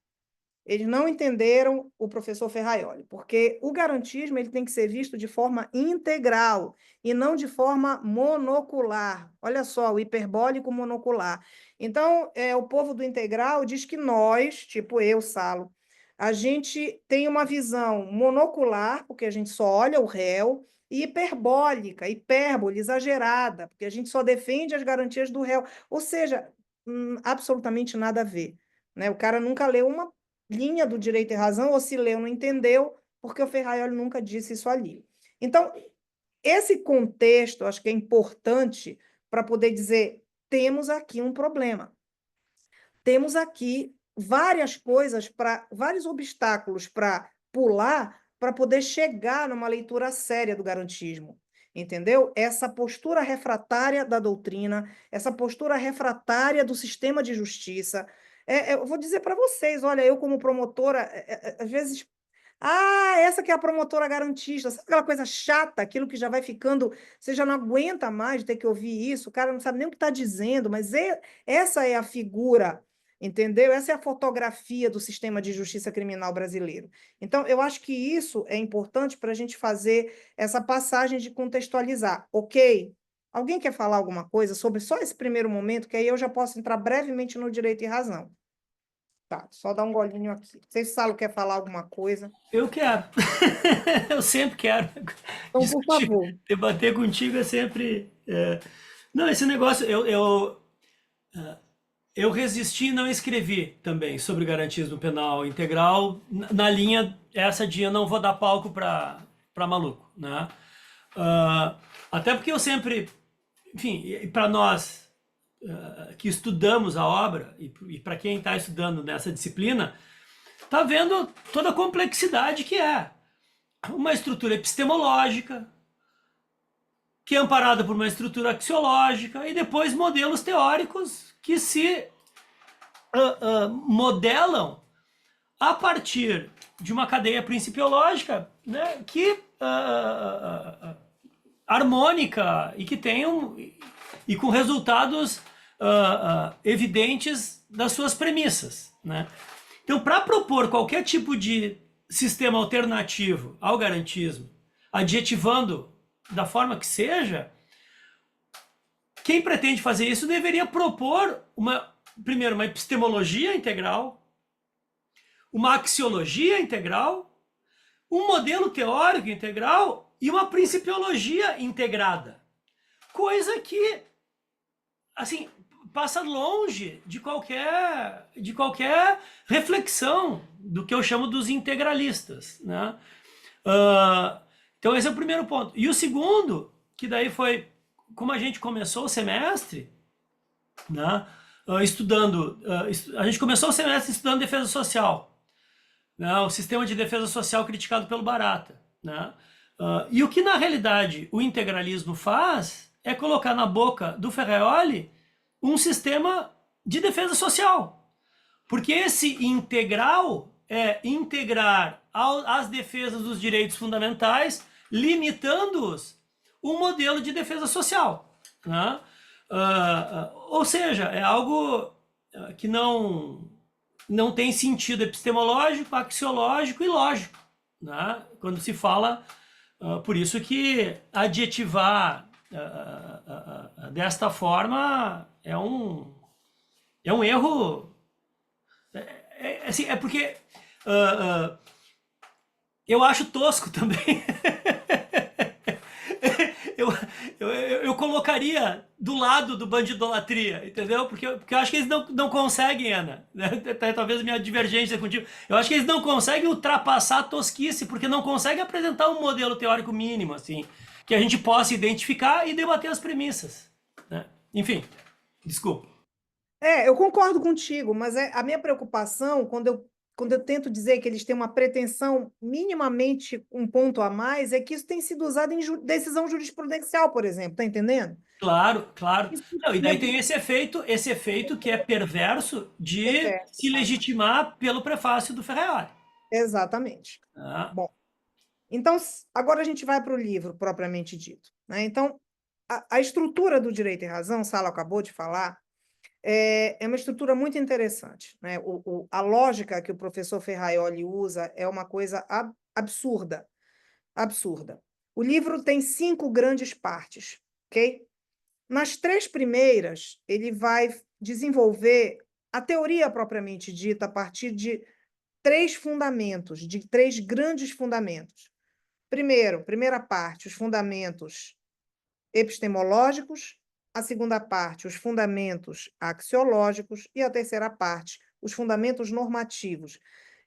Eles não entenderam o professor Ferraioli, porque o garantismo ele tem que ser visto de forma integral e não de forma monocular. Olha só, o hiperbólico monocular. Então, o povo do integral diz que nós, tipo eu, Salo, a gente tem uma visão monocular, porque a gente só olha o réu, e hiperbólica, hipérbole, exagerada, porque a gente só defende as garantias do réu. Ou seja, absolutamente nada a ver. Né? O cara nunca leu uma linha do Direito e Razão, ou se leu, não entendeu, porque o Ferraioli nunca disse isso ali. Então, esse contexto, acho que é importante para poder dizer, temos aqui um problema. Temos aqui várias coisas, vários obstáculos para pular para poder chegar numa leitura séria do garantismo. Entendeu? Essa postura refratária da doutrina, essa postura refratária do sistema de justiça. Eu vou dizer para vocês, olha, eu como promotora, às vezes essa que é a promotora garantista. Sabe aquela coisa chata, aquilo que já vai ficando, você já não aguenta mais ter que ouvir isso, o cara não sabe nem o que está dizendo, mas essa é a figura, entendeu? Essa é a fotografia do sistema de justiça criminal brasileiro. Então, eu acho que isso é importante para a gente fazer essa passagem de contextualizar. Ok? Alguém quer falar alguma coisa sobre só esse primeiro momento, que aí eu já posso entrar brevemente no direito e razão. Tá, só dar um golinho aqui. Não sei se o Salo quer falar alguma coisa. Eu quero. Eu sempre quero Então, por discutir, favor. debater contigo é sempre. Não, esse negócio, eu resisti e não escrevi também sobre garantismo penal integral, na linha essa de eu não vou dar palco para maluco, né? Até porque eu sempre, enfim, para nós que estudamos a obra e para quem está estudando nessa disciplina, está vendo toda a complexidade que é uma estrutura epistemológica, que é amparada por uma estrutura axiológica, e depois modelos teóricos que se modelam a partir de uma cadeia principiológica, né, que harmônica e que tenham e com resultados evidentes das suas premissas, né? Então, para propor qualquer tipo de sistema alternativo ao garantismo, adjetivando da forma que seja, quem pretende fazer isso deveria propor primeiro uma epistemologia integral, uma axiologia integral, um modelo teórico integral e uma principiologia integrada. Coisa que, assim, passa longe de qualquer reflexão do que eu chamo dos integralistas, né? Então esse é o primeiro ponto. E o segundo, que daí foi como a gente começou o semestre, né? A gente começou o semestre estudando defesa social, né? O sistema de defesa social criticado pelo Barata, né? E o que na realidade o integralismo faz é colocar na boca do Ferraioli um sistema de defesa social. Porque esse integral é integrar as defesas dos direitos fundamentais, limitando-os um modelo de defesa social. Né? Ou seja, é algo que não tem sentido epistemológico, axiológico e lógico. Né? Quando se fala, por isso que adjetivar desta forma é um erro. Assim, é porque eu acho tosco também. eu colocaria do lado do bandidolatria, entendeu? Porque eu acho que eles não conseguem, Ana. Talvez a minha divergência contigo. Eu acho que eles não conseguem ultrapassar a tosquice, porque não conseguem apresentar um modelo teórico mínimo, assim, que a gente possa identificar e debater as premissas. Né? Enfim, desculpa. Eu concordo contigo, mas a minha preocupação, quando eu tento dizer que eles têm uma pretensão minimamente um ponto a mais, é que isso tem sido usado em decisão jurisprudencial, por exemplo, tá entendendo? Claro, claro. Isso Não, e daí é tem esse efeito que é perverso de se perverso. legitimar pelo prefácio do Ferraioli. Exatamente. Ah, Bom, então, agora a gente vai para o livro propriamente dito. Né? Então, a estrutura do direito e razão, Sala acabou de falar, é uma estrutura muito interessante, né? A lógica que o professor Ferraioli usa é uma coisa absurda, absurda. O livro tem 5 grandes partes, ok? Nas 3 primeiras, ele vai desenvolver a teoria propriamente dita a partir de 3 fundamentos, de 3 grandes fundamentos. Primeiro, primeira parte, os fundamentos epistemológicos, a segunda parte, os fundamentos axiológicos, e a terceira parte, os fundamentos normativos.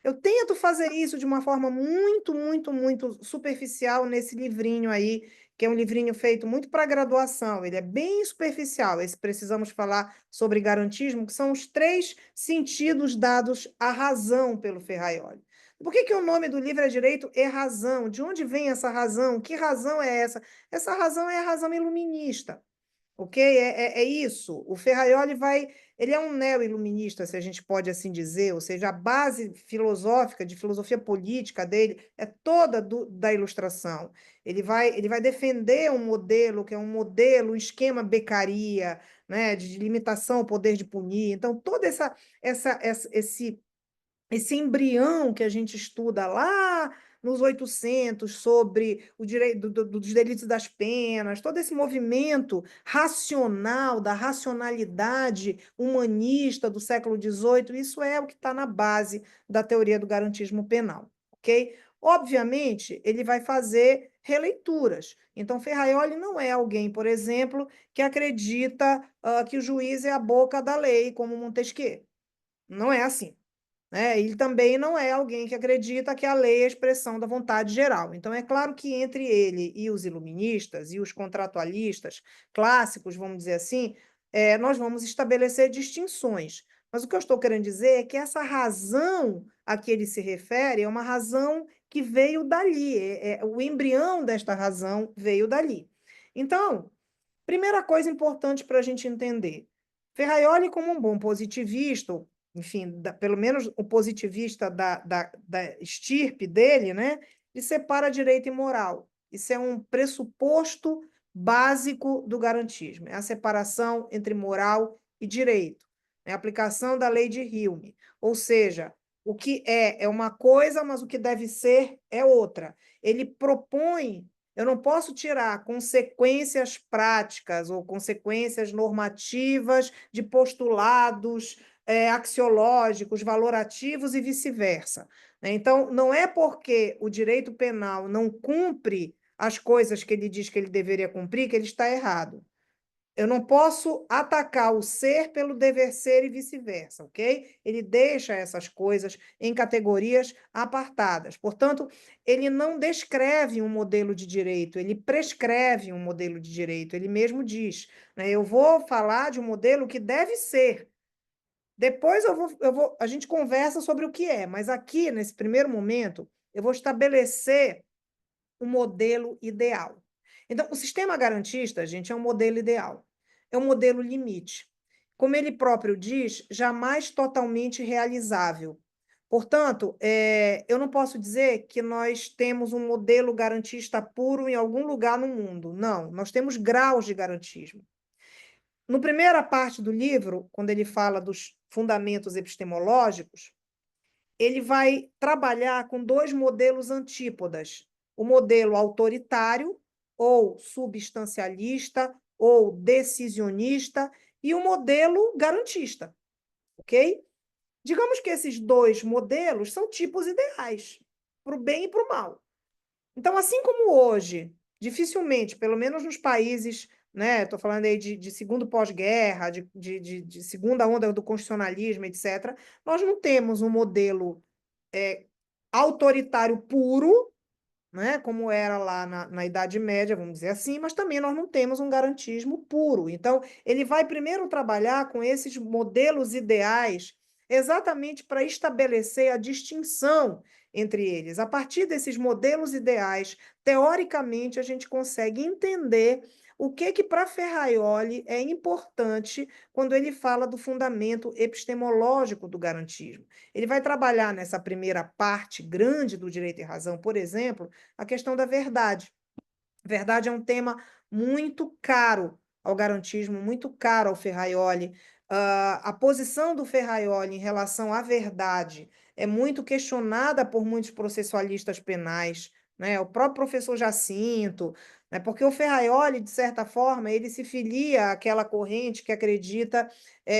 Eu tento fazer isso de uma forma muito, muito, muito superficial nesse livrinho aí, que é um livrinho feito muito para graduação, ele é bem superficial. Esse precisamos falar sobre garantismo, que são os 3 sentidos dados à razão pelo Ferraioli. Por que o nome do livro é Direito e Razão? De onde vem essa razão? Que razão é essa? Essa razão é a razão iluminista, ok? É isso. O Ferraioli ele é um neo-iluminista, se a gente pode assim dizer, ou seja, a base filosófica, de filosofia política dele é toda da Ilustração. Ele vai defender um modelo que é um modelo, um esquema Beccaria, né, de limitação ao poder de punir. Então, todo esse embrião que a gente estuda lá nos 800 sobre o direito dos delitos das penas, todo esse movimento racional, da racionalidade humanista do século XVIII, isso é o que está na base da teoria do garantismo penal, ok? Obviamente, ele vai fazer releituras. Então, Ferraioli não é alguém, por exemplo, que acredita que o juiz é a boca da lei, como Montesquieu. Não é assim, né? Ele também não é alguém que acredita que a lei é a expressão da vontade geral. Então, é claro que entre ele e os iluministas e os contratualistas clássicos, vamos dizer assim, nós vamos estabelecer distinções. Mas o que eu estou querendo dizer é que essa razão a que ele se refere é uma razão que veio dali, o embrião desta razão veio dali. Então, primeira coisa importante para a gente entender, Ferraioli, como um bom positivista, enfim, pelo menos o positivista da estirpe dele, né? Ele separa direito e moral. Isso é um pressuposto básico do garantismo, é a separação entre moral e direito, é a aplicação da lei de Hume, ou seja, o que é uma coisa, mas o que deve ser é outra. Ele propõe, eu não posso tirar consequências práticas ou consequências normativas de postulados axiológicos, valorativos e vice-versa, né? Então, não é porque o direito penal não cumpre as coisas que ele diz que ele deveria cumprir que ele está errado. Eu não posso atacar o ser pelo dever ser e vice-versa, ok? Ele deixa essas coisas em categorias apartadas. Portanto, ele não descreve um modelo de direito, ele prescreve um modelo de direito. Ele mesmo diz, né, eu vou falar de um modelo que deve ser. Depois a gente conversa sobre o que é, mas aqui, nesse primeiro momento, eu vou estabelecer um modelo ideal. Então, o sistema garantista, gente, é um modelo ideal. É um modelo limite. Como ele próprio diz, jamais totalmente realizável. Portanto, eu não posso dizer que nós temos um modelo garantista puro em algum lugar no mundo. Não, nós temos graus de garantismo. Na primeira parte do livro, quando ele fala dos fundamentos epistemológicos, ele vai trabalhar com 2 modelos antípodas: o modelo autoritário, ou substancialista, ou decisionista, e o modelo garantista, ok? Digamos que esses 2 modelos são tipos ideais, para o bem e para o mal. Então, assim como hoje, dificilmente, pelo menos nos países, né, estou falando aí de segundo pós-guerra, de segunda onda do constitucionalismo, etc., nós não temos um modelo autoritário puro, né, como era lá na Idade Média, vamos dizer assim, mas também nós não temos um garantismo puro. Então, ele vai primeiro trabalhar com esses modelos ideais, exatamente para estabelecer a distinção entre eles. A partir desses modelos ideais, teoricamente, a gente consegue entender o que para Ferraioli é importante quando ele fala do fundamento epistemológico do garantismo. Ele vai trabalhar nessa primeira parte grande do direito e razão, por exemplo, a questão da verdade. Verdade é um tema muito caro ao garantismo, muito caro ao Ferraioli. A posição do Ferraioli em relação à verdade é muito questionada por muitos processualistas penais, né? O próprio professor Jacinto, né? Porque o Ferraioli, de certa forma, ele se filia àquela corrente que acredita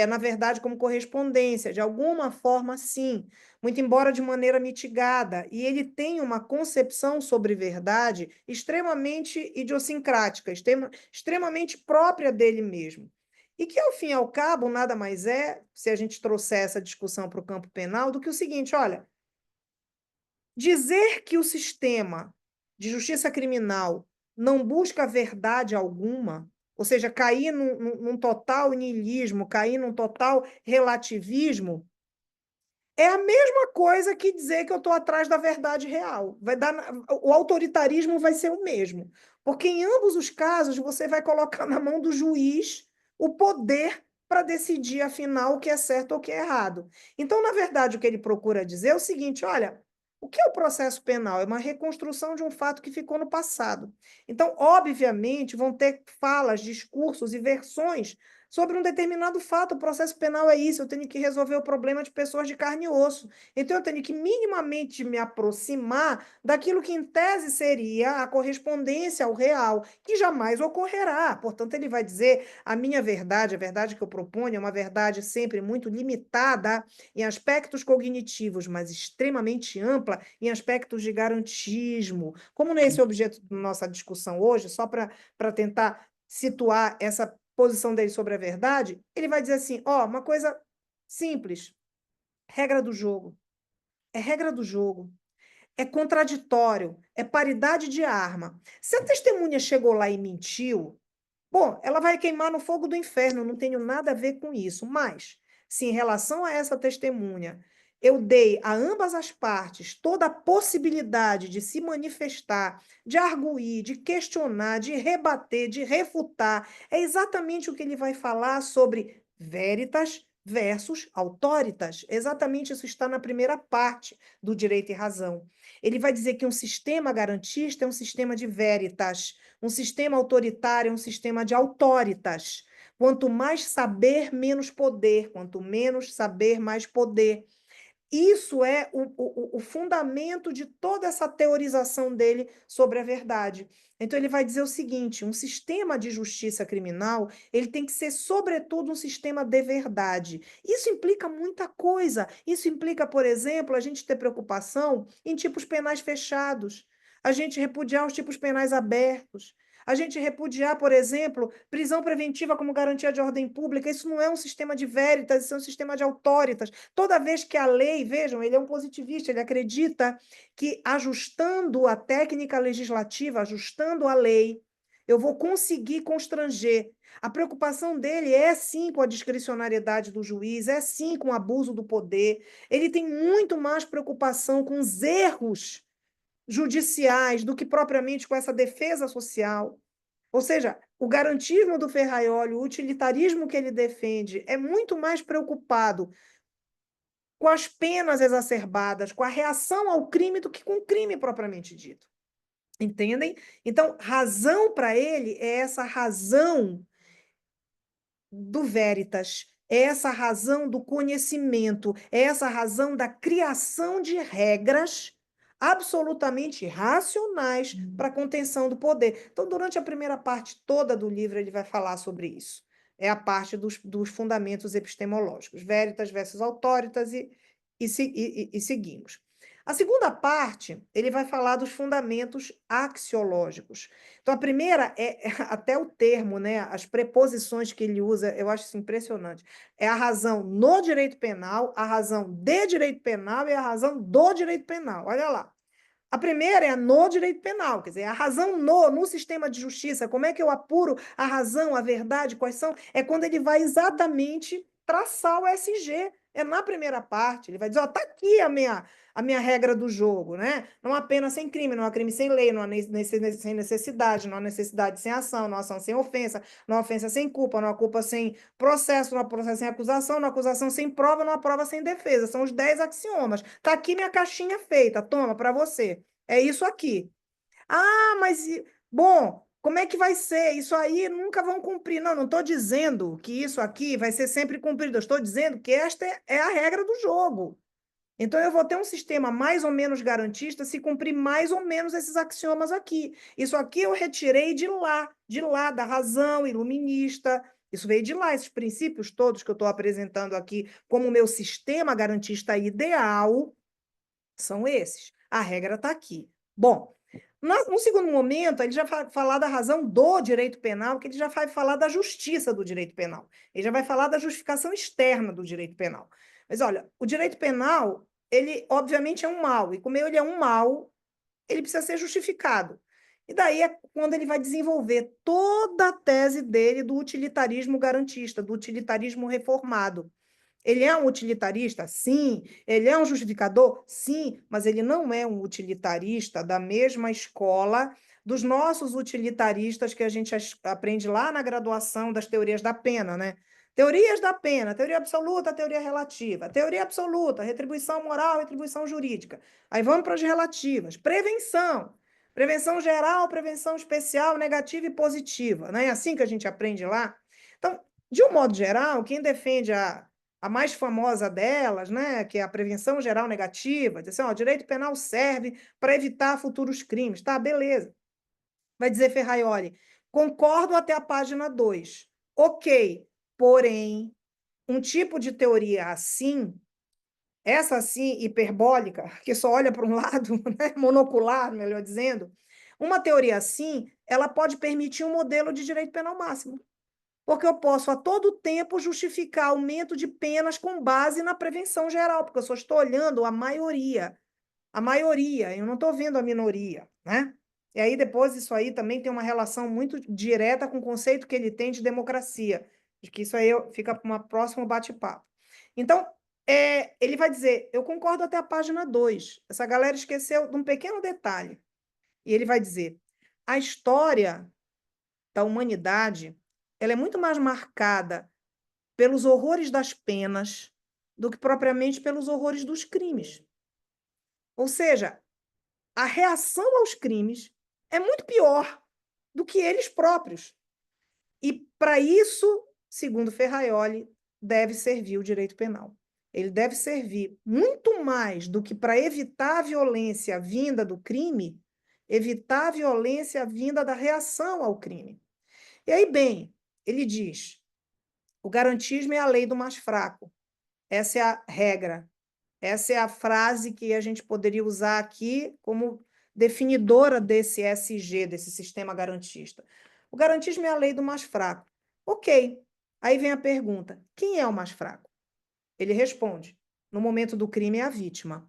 na verdade como correspondência, de alguma forma, sim, muito embora de maneira mitigada, e ele tem uma concepção sobre verdade extremamente idiosincrática, extremamente própria dele mesmo. E que, ao fim e ao cabo, nada mais é, se a gente trouxer essa discussão para o campo penal, do que o seguinte: olha, dizer que o sistema de justiça criminal não busca verdade alguma, ou seja, cair num total niilismo, cair num total relativismo, é a mesma coisa que dizer que eu estou atrás da verdade real. O autoritarismo vai ser o mesmo, porque em ambos os casos você vai colocar na mão do juiz o poder para decidir, afinal, o que é certo ou o que é errado. Então, na verdade, o que ele procura dizer é o seguinte: olha, o que é o processo penal? É uma reconstrução de um fato que ficou no passado. Então, obviamente, vão ter falas, discursos e versões sobre um determinado fato. O processo penal é isso, eu tenho que resolver o problema de pessoas de carne e osso. Então, eu tenho que minimamente me aproximar daquilo que, em tese, seria a correspondência ao real, que jamais ocorrerá. Portanto, ele vai dizer: a minha verdade, a verdade que eu proponho, é uma verdade sempre muito limitada em aspectos cognitivos, mas extremamente ampla em aspectos de garantismo. Como não é esse o objeto da nossa discussão hoje, só para tentar situar essa posição dele sobre a verdade, ele vai dizer assim: ó, uma coisa simples, regra do jogo. É regra do jogo. É contraditório, é paridade de arma. Se a testemunha chegou lá e mentiu, bom, ela vai queimar no fogo do inferno, não tenho nada a ver com isso. Mas, se em relação a essa testemunha eu dei a ambas as partes toda a possibilidade de se manifestar, de arguir, de questionar, de rebater, de refutar, é exatamente o que ele vai falar sobre veritas versus autoritas. Exatamente isso está na primeira parte do Direito e Razão. Ele vai dizer que um sistema garantista é um sistema de veritas. Um sistema autoritário é um sistema de autoritas. Quanto mais saber, menos poder. Quanto menos saber, mais poder. Isso é o fundamento de toda essa teorização dele sobre a verdade. Então, ele vai dizer o seguinte: um sistema de justiça criminal, ele tem que ser, sobretudo, um sistema de verdade. Isso implica muita coisa. Isso implica, por exemplo, a gente ter preocupação em tipos penais fechados, a gente repudiar os tipos penais abertos, a gente repudiar, por exemplo, prisão preventiva como garantia de ordem pública. Isso não é um sistema de veritas, isso é um sistema de autoritas. Toda vez que a lei, vejam, ele é um positivista, ele acredita que ajustando a técnica legislativa, ajustando a lei, eu vou conseguir constranger. A preocupação dele é sim com a discricionariedade do juiz, é sim com o abuso do poder. Ele tem muito mais preocupação com os erros judiciais do que propriamente com essa defesa social. Ou seja, o garantismo do Ferraioli, o utilitarismo que ele defende, é muito mais preocupado com as penas exacerbadas, com a reação ao crime, do que com o crime propriamente dito. Entendem? Então, razão para ele é essa razão do veritas, é essa razão do conhecimento, é essa razão da criação de regras absolutamente racionais para a contenção do poder. Então, durante a primeira parte toda do livro, ele vai falar sobre isso. É a parte dos fundamentos epistemológicos, veritas versus autoritas, e seguimos. A segunda parte, ele vai falar dos fundamentos axiológicos. Então, a primeira até o termo, né? As preposições que ele usa, eu acho isso impressionante. É a razão no direito penal, a razão de direito penal e a razão do direito penal. Olha lá. A primeira é a no direito penal, quer dizer, a razão no sistema de justiça. Como é que eu apuro a razão, a verdade, quais são? É quando ele vai exatamente traçar o SG. É na primeira parte. Ele vai dizer: ó, tá aqui a minha regra do jogo, né? Não há pena sem crime, não há crime sem lei, não há sem necessidade, não há necessidade sem ação, não há ação sem ofensa, não há ofensa sem culpa, não há culpa sem processo, não há processo sem acusação, não há acusação sem prova, não há prova sem defesa. São os 10 axiomas. Tá aqui minha caixinha feita, toma para você. É isso aqui. Ah, mas bom, Como é que vai ser? Isso aí nunca vão cumprir. Não estou dizendo que isso aqui vai ser sempre cumprido. Eu estou dizendo que esta é a regra do jogo. Então, eu vou ter um sistema mais ou menos garantista se cumprir mais ou menos esses axiomas aqui. Isso aqui eu retirei de lá, da razão iluminista. Isso veio de lá, esses princípios todos que eu estou apresentando aqui como meu sistema garantista ideal são esses. A regra está aqui. Bom, no segundo momento, ele já vai falar da razão do direito penal, que ele já vai falar da justiça do direito penal. Ele já vai falar da justificação externa do direito penal. Mas, olha, o direito penal, ele, obviamente, é um mal. E como ele é um mal, ele precisa ser justificado. E daí é quando ele vai desenvolver toda a tese dele do utilitarismo garantista, do utilitarismo reformado. Ele é um utilitarista? Sim. Ele é um justificador? Sim, mas ele não é um utilitarista da mesma escola dos nossos utilitaristas que a gente aprende lá na graduação das teorias da pena, né? Teorias da pena, teoria absoluta, teoria relativa. Teoria absoluta, retribuição moral, retribuição jurídica. Aí vamos para as relativas. Prevenção. Prevenção geral, prevenção especial, negativa e positiva. Não é assim que a gente aprende lá? Então, de um modo geral, quem defende a mais famosa delas, né, que é a prevenção geral negativa, diz assim, ó, o direito penal serve para evitar futuros crimes. Tá, beleza. Vai dizer Ferraioli, concordo até a página 2. Ok, porém, um tipo de teoria assim, essa assim, hiperbólica, que só olha para um lado, né, monocular, melhor dizendo, uma teoria assim, ela pode permitir um modelo de direito penal máximo. Porque eu posso a todo tempo justificar aumento de penas com base na prevenção geral, porque eu só estou olhando a maioria, eu não estou vendo a minoria, né? E aí depois isso aí também tem uma relação muito direta com o conceito que ele tem de democracia, de que isso aí fica para uma próximo bate-papo. Então, ele vai dizer, eu concordo até a página 2. Essa galera esqueceu de um pequeno detalhe. E ele vai dizer, a história da humanidade, ela é muito mais marcada pelos horrores das penas do que propriamente pelos horrores dos crimes. Ou seja, a reação aos crimes é muito pior do que eles próprios. E para isso, segundo Ferraioli, deve servir o direito penal. Ele deve servir muito mais do que para evitar a violência vinda do crime, evitar a violência vinda da reação ao crime. E aí, bem, ele diz: o garantismo é a lei do mais fraco. Essa é a regra. Essa é a frase que a gente poderia usar aqui como definidora desse SG, desse sistema garantista. O garantismo é a lei do mais fraco. Ok. Aí vem a pergunta: quem é o mais fraco? Ele responde: no momento do crime é a vítima.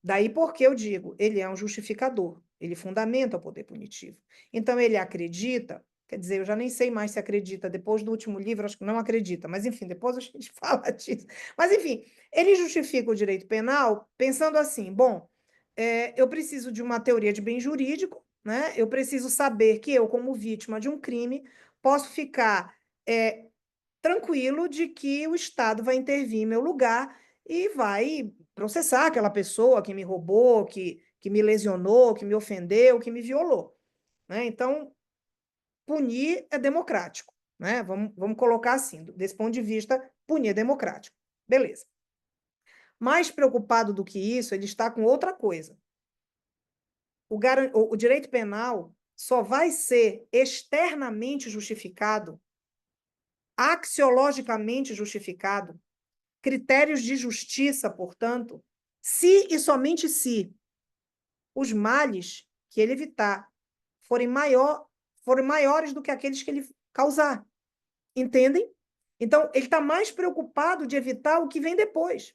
Daí porque eu digo, ele é um justificador, ele fundamenta o poder punitivo. Então, ele acredita, quer dizer, eu já nem sei mais se acredita, depois do último livro, acho que não acredita, mas enfim, depois a gente fala disso. Mas enfim, ele justifica o direito penal pensando assim, bom, eu preciso de uma teoria de bem jurídico, né? Eu preciso saber que eu, como vítima de um crime, posso ficar tranquilo de que o Estado vai intervir em meu lugar e vai processar aquela pessoa que me roubou, que me lesionou, que me ofendeu, que me violou. Né? Então, punir é democrático. Né? Vamos colocar assim, desse ponto de vista, punir é democrático. Beleza. Mais preocupado do que isso, ele está com outra coisa. O direito penal só vai ser externamente justificado, axiologicamente justificado, critérios de justiça, portanto, se e somente se os males que ele evitar forem maiores do que aqueles que ele causar. Entendem? Então, ele está mais preocupado de evitar o que vem depois,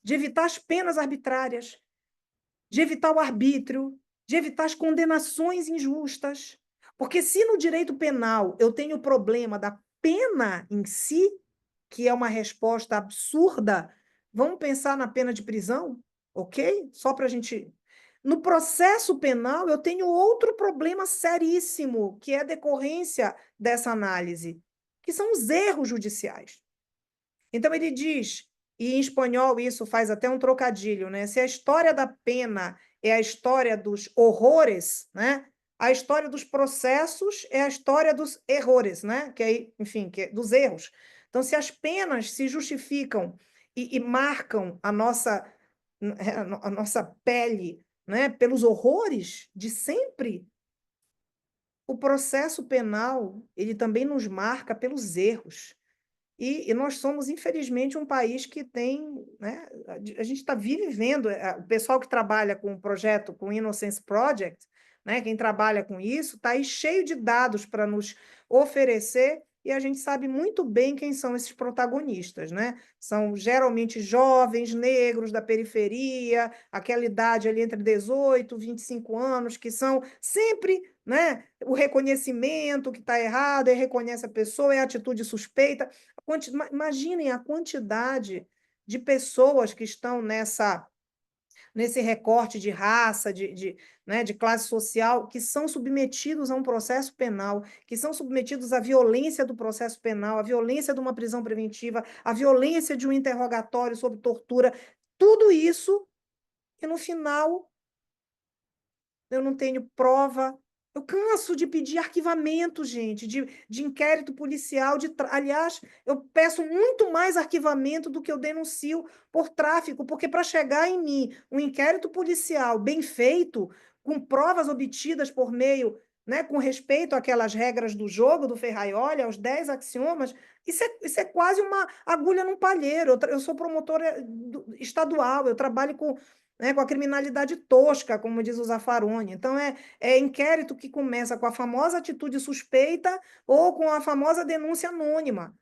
de evitar as penas arbitrárias, de evitar o arbítrio, de evitar as condenações injustas. Porque se no direito penal eu tenho o problema da pena em si, que é uma resposta absurda, vamos pensar na pena de prisão, ok? Só para a gente. No processo penal, eu tenho outro problema seríssimo, que é a decorrência dessa análise, que são os erros judiciais. Então, ele diz, e em espanhol isso faz até um trocadilho, né? Se a história da pena é a história dos horrores, né? A história dos processos é a história dos errores, né? Que aí, enfim, dos erros. Então, se as penas se justificam e marcam a nossa pele, né, pelos horrores de sempre, o processo penal ele também nos marca pelos erros. E nós somos, infelizmente, um país que tem, né, a gente está vivendo, o pessoal que trabalha com o projeto, com o Innocence Project, né, quem trabalha com isso, está aí cheio de dados para nos oferecer, e a gente sabe muito bem quem são esses protagonistas, né? São geralmente jovens, negros da periferia, aquela idade ali entre 18 e 25 anos, que são sempre, né, o reconhecimento que está errado, aí reconhece a pessoa, é atitude suspeita. Imaginem a quantidade de pessoas que estão nesse recorte de raça, né, de classe social, que são submetidos a um processo penal, que são submetidos à violência do processo penal, à violência de uma prisão preventiva, à violência de um interrogatório sob tortura. Tudo isso, e no final eu não tenho prova. Eu canso de pedir arquivamento, gente, de inquérito policial. Aliás, eu peço muito mais arquivamento do que eu denuncio por tráfico, porque para chegar em mim um inquérito policial bem feito, com provas obtidas por meio, né, com respeito àquelas regras do jogo, do Ferraioli, aos 10 axiomas, isso é quase uma agulha num palheiro. Eu sou promotora estadual, eu trabalho com, né, com a criminalidade tosca, como diz o Zaffaroni. Então, é inquérito que começa com a famosa atitude suspeita ou com a famosa denúncia anônima.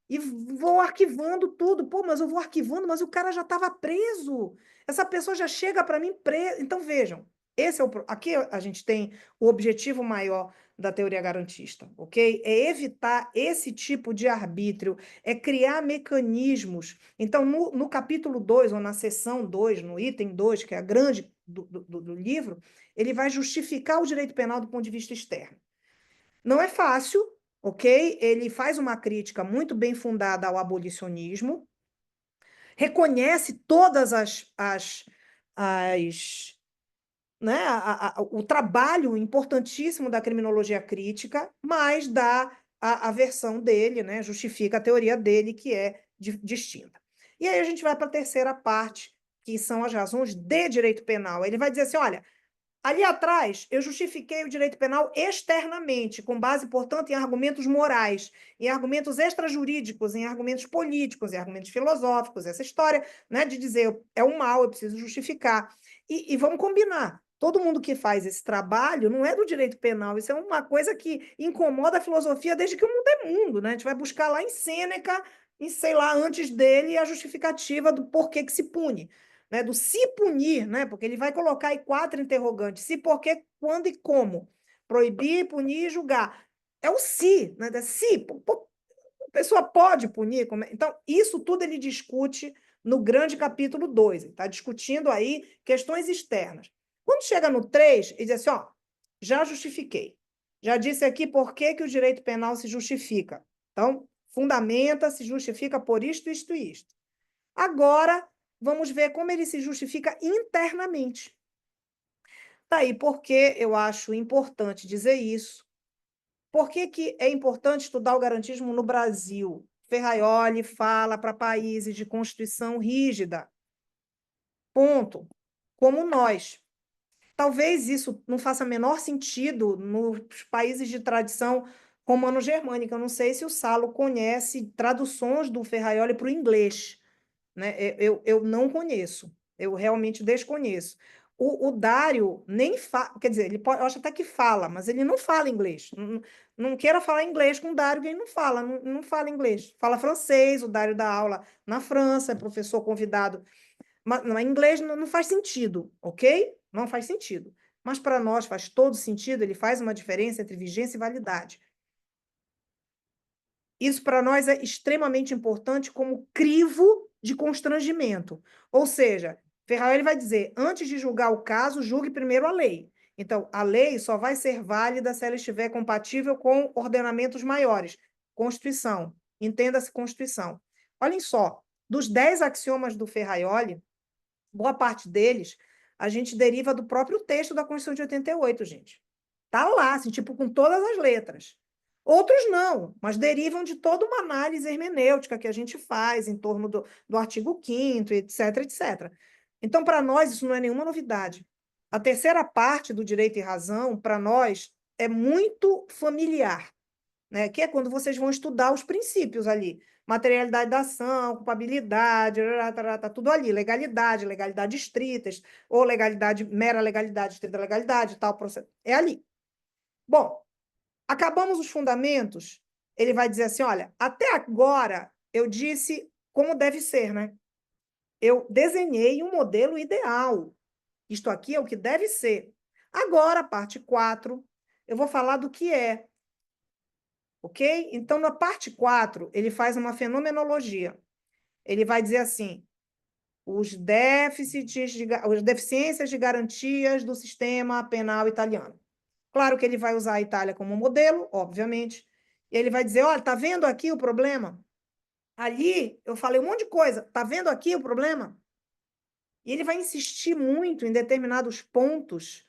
E vou arquivando tudo. Pô, mas eu vou arquivando, mas o cara já estava preso. Essa pessoa já chega para mim presa. Então, vejam, aqui a gente tem o objetivo maior da teoria garantista, ok? É evitar esse tipo de arbítrio, é criar mecanismos. Então, no capítulo 2 ou na seção 2, no item 2, que é a grande do livro, ele vai justificar o direito penal do ponto de vista externo. Não é fácil, ok? Ele faz uma crítica muito bem fundada ao abolicionismo, reconhece todas né, o trabalho importantíssimo da criminologia crítica, mas dá a versão dele, né, justifica a teoria dele, que é distinta. E aí a gente vai para a terceira parte, que são as razões de direito penal. Ele vai dizer assim, olha, ali atrás, eu justifiquei o direito penal externamente, com base, portanto, em argumentos morais, em argumentos extrajurídicos, em argumentos políticos, em argumentos filosóficos, essa história, né, de dizer é um mal, eu preciso justificar. E vamos combinar, todo mundo que faz esse trabalho não é do direito penal, isso é uma coisa que incomoda a filosofia desde que o mundo é mundo, né? A gente vai buscar lá em Sêneca, em, sei lá, antes dele, a justificativa do porquê que se pune, né, do se punir, né, porque ele vai colocar aí 4 interrogantes: se, porquê, quando e como. Proibir, punir e julgar. É o se, né, se. A pessoa pode punir. Então, isso tudo ele discute no grande capítulo 2. Ele está discutindo aí questões externas. Quando chega no 3, ele diz assim, ó, já justifiquei. Já disse aqui por que o direito penal se justifica. Então, fundamenta, se justifica por isto, isto e isto. Agora, vamos ver como ele se justifica internamente. Daí, por que eu acho importante dizer isso? Por que é importante estudar o garantismo no Brasil? Ferraioli fala para países de constituição rígida. Ponto. Como nós. Talvez isso não faça menor sentido nos países de tradição romano-germânica. Eu não sei se o Salo conhece traduções do Ferraioli para o inglês, né? Eu não conheço, eu realmente desconheço. O Dário nem fala, quer dizer, eu acho até que fala, mas ele não fala inglês. Não queira falar inglês com o Dário, que ele não fala, não fala inglês. Fala francês, o Dário dá aula na França, é professor convidado. Mas não, inglês não faz sentido, ok? Não faz sentido. Mas para nós faz todo sentido, ele faz uma diferença entre vigência e validade. Isso para nós é extremamente importante como crivo de constrangimento. Ou seja, Ferrari vai dizer, antes de julgar o caso, julgue primeiro a lei. Então, a lei só vai ser válida se ela estiver compatível com ordenamentos maiores. Constituição. Entenda-se Constituição. Olhem só, dos 10 axiomas do Ferraioli, boa parte deles a gente deriva do próprio texto da Constituição de 88, gente. Tá lá, assim, tipo, com todas as letras. Outros não, mas derivam de toda uma análise hermenêutica que a gente faz em torno do artigo 5º, etc, etc. Então, para nós, isso não é nenhuma novidade. A terceira parte do direito e razão, para nós, é muito familiar, né? Que é quando vocês vão estudar os princípios ali. Materialidade da ação, culpabilidade, tá tudo ali. Legalidade, legalidade estritas, ou legalidade, mera legalidade, estrita legalidade, tal processo. É ali. Bom, acabamos os fundamentos, ele vai dizer assim, olha, até agora eu disse como deve ser, né? Eu desenhei um modelo ideal. Isto aqui é o que deve ser. Agora, parte 4, eu vou falar do que é. Ok? Então, na parte 4, ele faz uma fenomenologia. Ele vai dizer assim, os déficits, as deficiências de garantias do sistema penal italiano. Claro que ele vai usar a Itália como modelo, obviamente. E ele vai dizer, olha, tá vendo aqui o problema? Ali eu falei um monte de coisa. Tá vendo aqui o problema? E ele vai insistir muito em determinados pontos,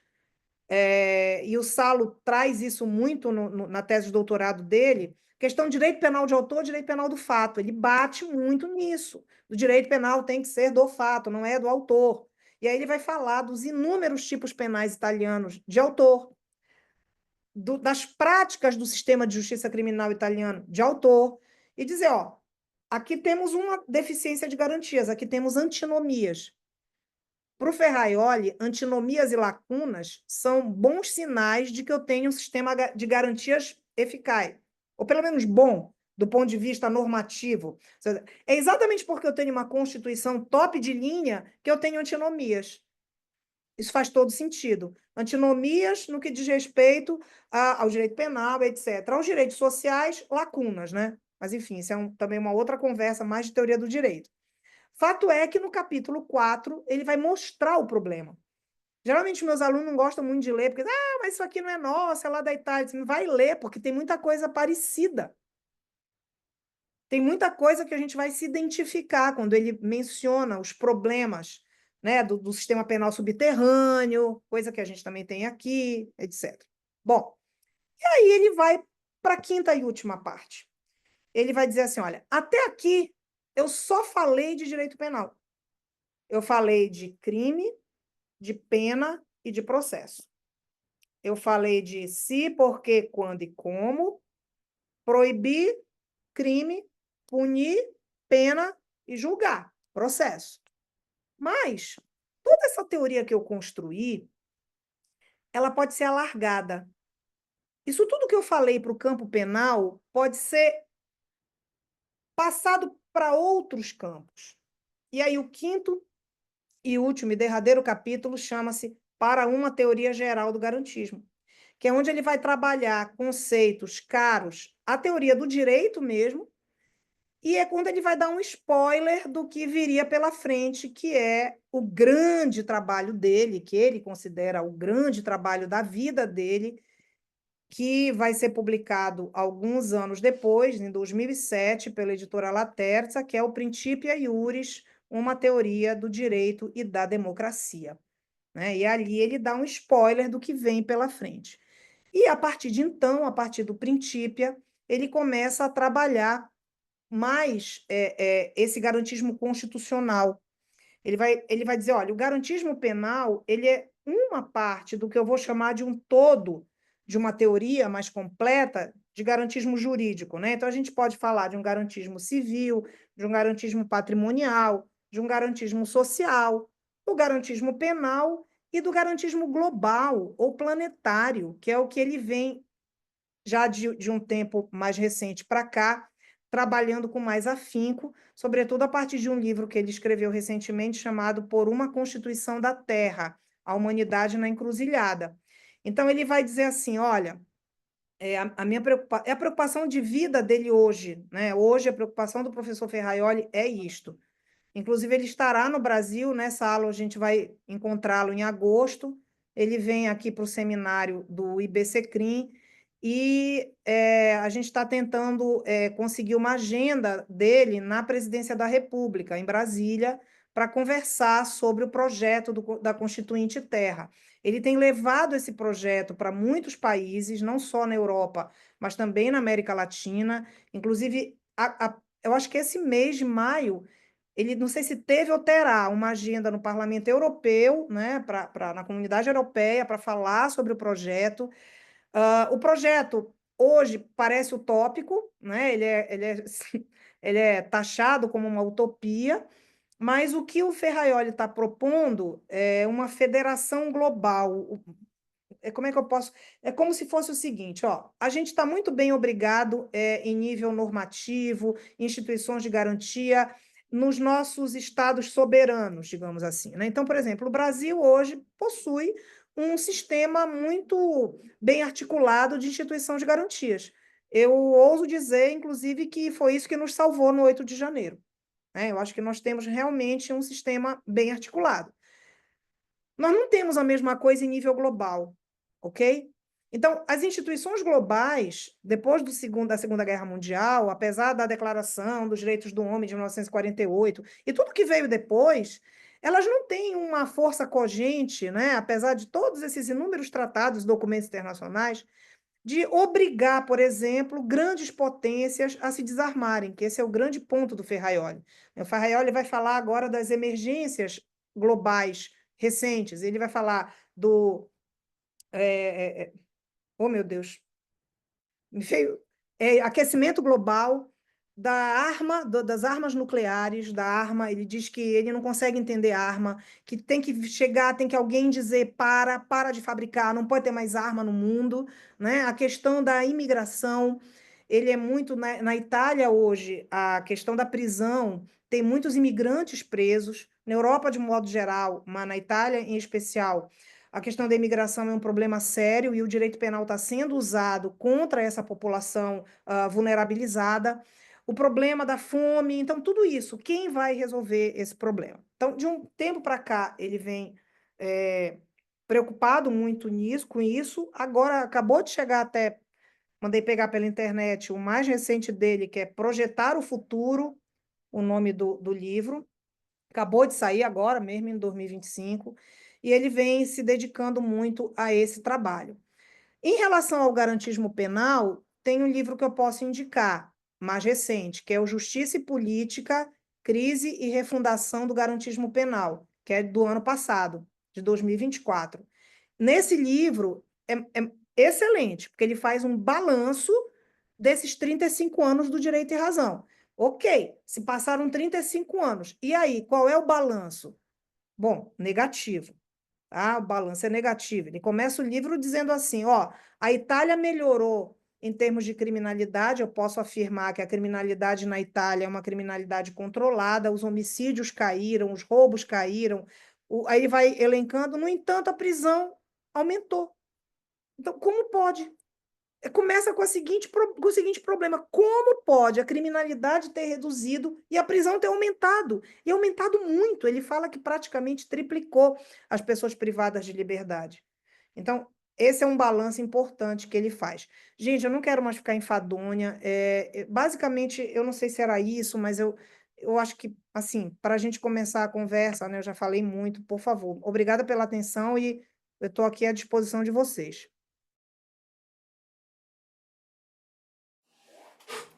e o Salo traz isso muito na tese de doutorado dele, questão de direito penal de autor, direito penal do fato. Ele bate muito nisso. O direito penal tem que ser do fato, não é do autor. E aí ele vai falar dos inúmeros tipos penais italianos de autor, das práticas do sistema de justiça criminal italiano de autor, e dizer, ó, aqui temos uma deficiência de garantias, aqui temos antinomias. Para o Ferraioli, antinomias e lacunas são bons sinais de que eu tenho um sistema de garantias eficaz, ou pelo menos bom, do ponto de vista normativo. É exatamente porque eu tenho uma Constituição top de linha que eu tenho antinomias. Isso faz todo sentido. Antinomias no que diz respeito ao direito penal, etc. Aos direitos sociais, lacunas, né? Mas, enfim, isso é também uma outra conversa mais de teoria do direito. Fato é que no capítulo 4, ele vai mostrar o problema. Geralmente, meus alunos não gostam muito de ler, porque, mas isso aqui não é nosso, é lá da Itália. Não vai ler, porque tem muita coisa parecida. Tem muita coisa que a gente vai se identificar quando ele menciona os problemas, né, do sistema penal subterrâneo, coisa que a gente também tem aqui, etc. Bom, e aí ele vai para a quinta e última parte. Ele vai dizer assim, olha, até aqui eu só falei de direito penal. Eu falei de crime, de pena e de processo. Eu falei de se, porquê, quando e como, proibir, crime, punir, pena e julgar, processo. Mas toda essa teoria que eu construí, ela pode ser alargada. Isso tudo que eu falei para o campo penal pode ser passado para outros campos. E aí o quinto e último e derradeiro capítulo chama-se Para uma Teoria Geral do Garantismo, que é onde ele vai trabalhar conceitos caros à teoria do direito mesmo, e é quando ele vai dar um spoiler do que viria pela frente, que é o grande trabalho dele, que ele considera o grande trabalho da vida dele, que vai ser publicado alguns anos depois, em 2007, pela editora Laterza, que é o Principia Iuris, uma teoria do direito e da democracia. Né? E ali ele dá um spoiler do que vem pela frente. E a partir de então, a partir do Principia, ele começa a trabalhar mais esse garantismo constitucional. Ele vai dizer, olha, o garantismo penal ele é uma parte do que eu vou chamar de um todo, de uma teoria mais completa de garantismo jurídico. Né? Então, a gente pode falar de um garantismo civil, de um garantismo patrimonial, de um garantismo social, do garantismo penal e do garantismo global ou planetário, que é o que ele vem já de um tempo mais recente para cá, trabalhando com mais afinco, sobretudo a partir de um livro que ele escreveu recentemente chamado Por uma Constituição da Terra, a Humanidade na Encruzilhada. Então, ele vai dizer assim, olha, a minha é a preocupação de vida dele hoje, né? Hoje, a preocupação do professor Ferraioli é isto. Inclusive, ele estará no Brasil, nessa aula a gente vai encontrá-lo em agosto, ele vem aqui para o seminário do IBCCRIM, e a gente está tentando conseguir uma agenda dele na Presidência da República, em Brasília, para conversar sobre o projeto da Constituinte Terra. Ele tem levado esse projeto para muitos países, não só na Europa, mas também na América Latina. Inclusive, eu acho que esse mês de maio, ele não sei se teve ou terá uma agenda no Parlamento Europeu, né, na Comunidade Europeia, para falar sobre o projeto. O projeto hoje parece utópico, né? Ele é taxado como uma utopia, mas o que o Ferraioli está propondo é uma federação global. Como é que eu posso? É como se fosse o seguinte, ó, a gente está muito bem obrigado em nível normativo, instituições de garantia, nos nossos estados soberanos, digamos assim, né? Então, por exemplo, o Brasil hoje possui um sistema muito bem articulado de instituição de garantias. Eu ouso dizer, inclusive, que foi isso que nos salvou no 8 de janeiro, né? Eu acho que nós temos realmente um sistema bem articulado. Nós não temos a mesma coisa em nível global, ok? Então, as instituições globais, depois da Segunda Guerra Mundial, apesar da Declaração dos Direitos do Homem de 1948 e tudo que veio depois, elas não têm uma força cogente, né? Apesar de todos esses inúmeros tratados, documentos internacionais, de obrigar, por exemplo, grandes potências a se desarmarem, que esse é o grande ponto do Ferraioli. O Ferraioli vai falar agora das emergências globais recentes, ele vai falar do... oh, meu Deus, me veio... aquecimento global, das armas nucleares, da arma, ele diz que ele não consegue entender arma, que tem que chegar, tem que alguém dizer para de fabricar, não pode ter mais arma no mundo, né? A questão da imigração, ele é muito... Na Itália hoje, a questão da prisão, tem muitos imigrantes presos, na Europa de modo geral, mas na Itália em especial, a questão da imigração é um problema sério e o direito penal está sendo usado contra essa população vulnerabilizada. O problema da fome, então tudo isso, quem vai resolver esse problema? Então, de um tempo para cá, ele vem preocupado muito com isso. Agora, acabou de chegar até, mandei pegar pela internet, o mais recente dele, que é Projetar o Futuro, o nome do livro. Acabou de sair agora, mesmo em 2025, e ele vem se dedicando muito a esse trabalho. Em relação ao garantismo penal, tem um livro que eu posso indicar, mais recente, que é o Justiça e Política, Crise e Refundação do Garantismo Penal, que é do ano passado, de 2024. Nesse livro, é excelente, porque ele faz um balanço desses 35 anos do Direito e Razão. Ok, se passaram 35 anos. E aí, qual é o balanço? Bom, negativo. Tá? O balanço é negativo. Ele começa o livro dizendo assim, ó, a Itália melhorou em termos de criminalidade, eu posso afirmar que a criminalidade na Itália é uma criminalidade controlada, os homicídios caíram, os roubos caíram, aí vai elencando, no entanto, a prisão aumentou. Então, como pode? Começa com o seguinte problema: como pode a criminalidade ter reduzido e a prisão ter aumentado? E aumentado muito. Ele fala que praticamente triplicou as pessoas privadas de liberdade. Então, esse é um balanço importante que ele faz. Gente, eu não quero mais ficar enfadonha. Basicamente, eu não sei se era isso, mas eu acho que, assim, para a gente começar a conversa, né, eu já falei muito, por favor. Obrigada pela atenção e eu estou aqui à disposição de vocês.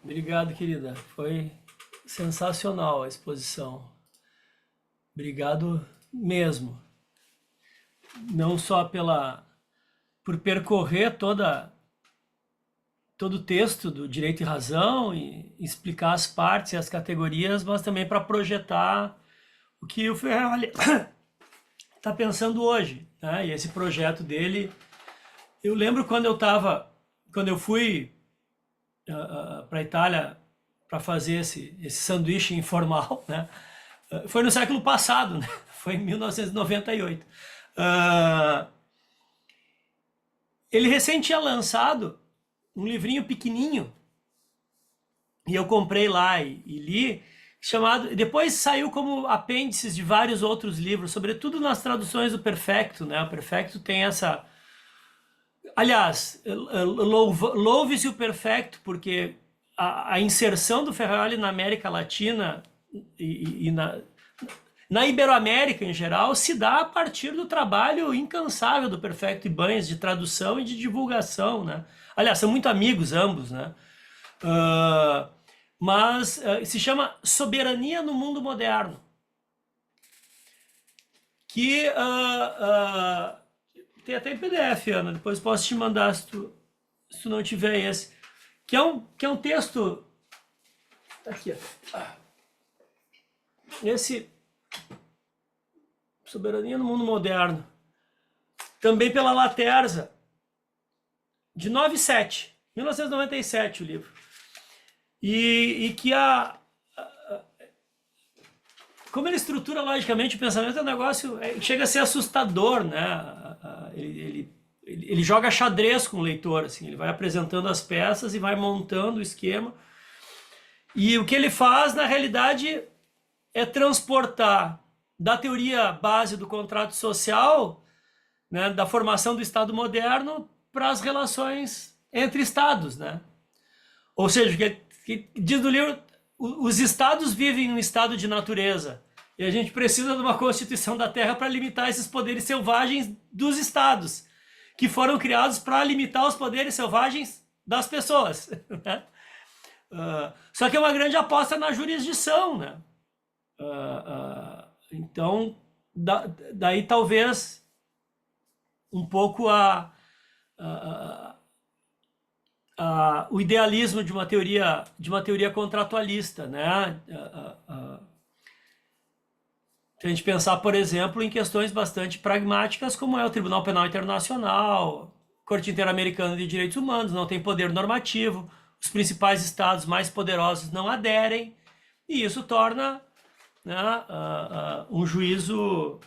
Obrigado, querida. Foi sensacional a exposição. Obrigado mesmo. Não só por percorrer todo o texto do Direito e Razão e explicar as partes e as categorias, mas também para projetar o que o Ferrari está pensando hoje, né? E esse projeto dele, eu lembro quando eu fui para a Itália para fazer esse sanduíche informal, né? Foi no século passado, né? Foi em 1998. Ele recém tinha lançado um livrinho pequenininho e eu comprei lá e li, chamado, depois saiu como apêndices de vários outros livros, sobretudo nas traduções do Perfecto, né? O Perfecto tem essa... Aliás, louve-se o Perfecto, porque a inserção do Ferraioli na América Latina e na Iberoamérica em geral, se dá a partir do trabalho incansável do Perfecto Ibáñez de tradução e de divulgação, né? Aliás, são muito amigos ambos, né? Uh, mas se chama Soberania no Mundo Moderno, que tem até em PDF, Ana, depois posso te mandar se tu não tiver esse, que é um texto, tá aqui, esse Soberania no Mundo Moderno, também pela Laterza, de 1997 o livro, e que como ele estrutura logicamente o pensamento é um negócio, chega a ser assustador, né? Ele joga xadrez com o leitor, assim, ele vai apresentando as peças e vai montando o esquema. E o que ele faz, na realidade, é transportar da teoria base do contrato social, né, da formação do Estado moderno, para as relações entre Estados, né? Ou seja, que diz no livro, os Estados vivem em um estado de natureza e a gente precisa de uma Constituição da Terra para limitar esses poderes selvagens dos Estados, que foram criados para limitar os poderes selvagens das pessoas, né? Só que é uma grande aposta na jurisdição, né? Então, daí talvez um pouco o idealismo de uma teoria contratualista, né? Se a gente pensar, por exemplo, em questões bastante pragmáticas, como é o Tribunal Penal Internacional, Corte Interamericana de Direitos Humanos, não tem poder normativo, os principais estados mais poderosos não aderem, e isso torna, né, um juízo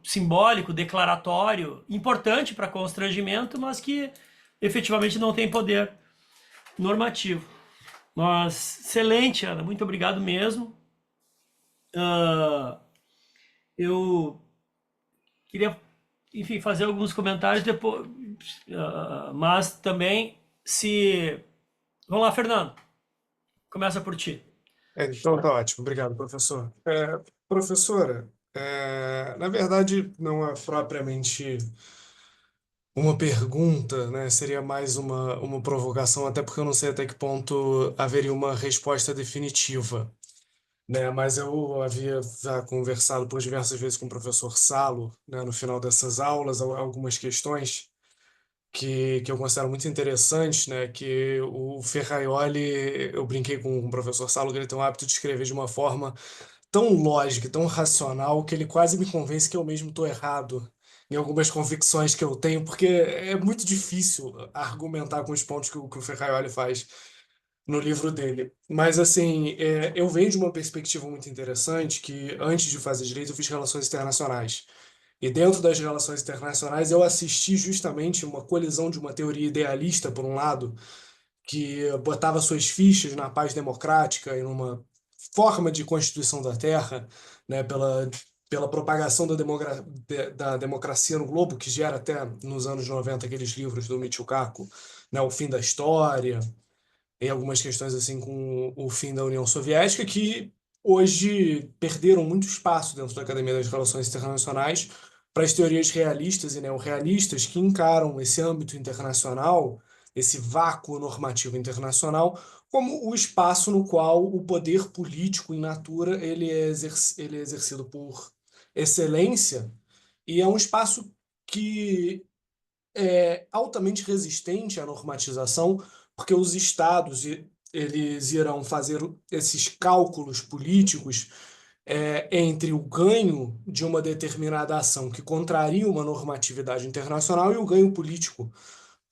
simbólico, declaratório, importante para constrangimento, mas que efetivamente não tem poder normativo. Mas, excelente, Ana, muito obrigado mesmo. Eu queria, enfim, fazer alguns comentários depois, mas também se... Vamos lá, Fernando, começa por ti. Então tá ótimo, obrigado, professor. Professora, na verdade não é propriamente uma pergunta, né? Seria mais uma provocação, até porque eu não sei até que ponto haveria uma resposta definitiva, né? Mas eu havia já conversado por diversas vezes com o professor Salo, né, no final dessas aulas, algumas questões que eu considero muito interessantes, né? Que o Ferraioli, eu brinquei com o professor Salo, que ele tem o hábito de escrever de uma forma tão lógica, e tão racional, que ele quase me convence que eu mesmo estou errado em algumas convicções que eu tenho, porque é muito difícil argumentar com os pontos que o Ferraioli faz no livro dele. Mas, assim, eu venho de uma perspectiva muito interessante, que antes de fazer direito eu fiz relações internacionais. E dentro das relações internacionais eu assisti justamente uma colisão de uma teoria idealista, por um lado, que botava suas fichas na paz democrática e numa forma de constituição da Terra, né, pela propagação da democracia no globo, que gera até nos anos 90 aqueles livros do Michio Kaku, né, O Fim da História, e algumas questões assim com o fim da União Soviética, que hoje perderam muito espaço dentro da Academia das Relações Internacionais para as teorias realistas e neorrealistas que encaram esse âmbito internacional, esse vácuo normativo internacional, como o espaço no qual o poder político in natura ele é exercido por excelência, e é um espaço que é altamente resistente à normatização, porque os estados eles irão fazer esses cálculos políticos entre o ganho de uma determinada ação que contraria uma normatividade internacional e o ganho político,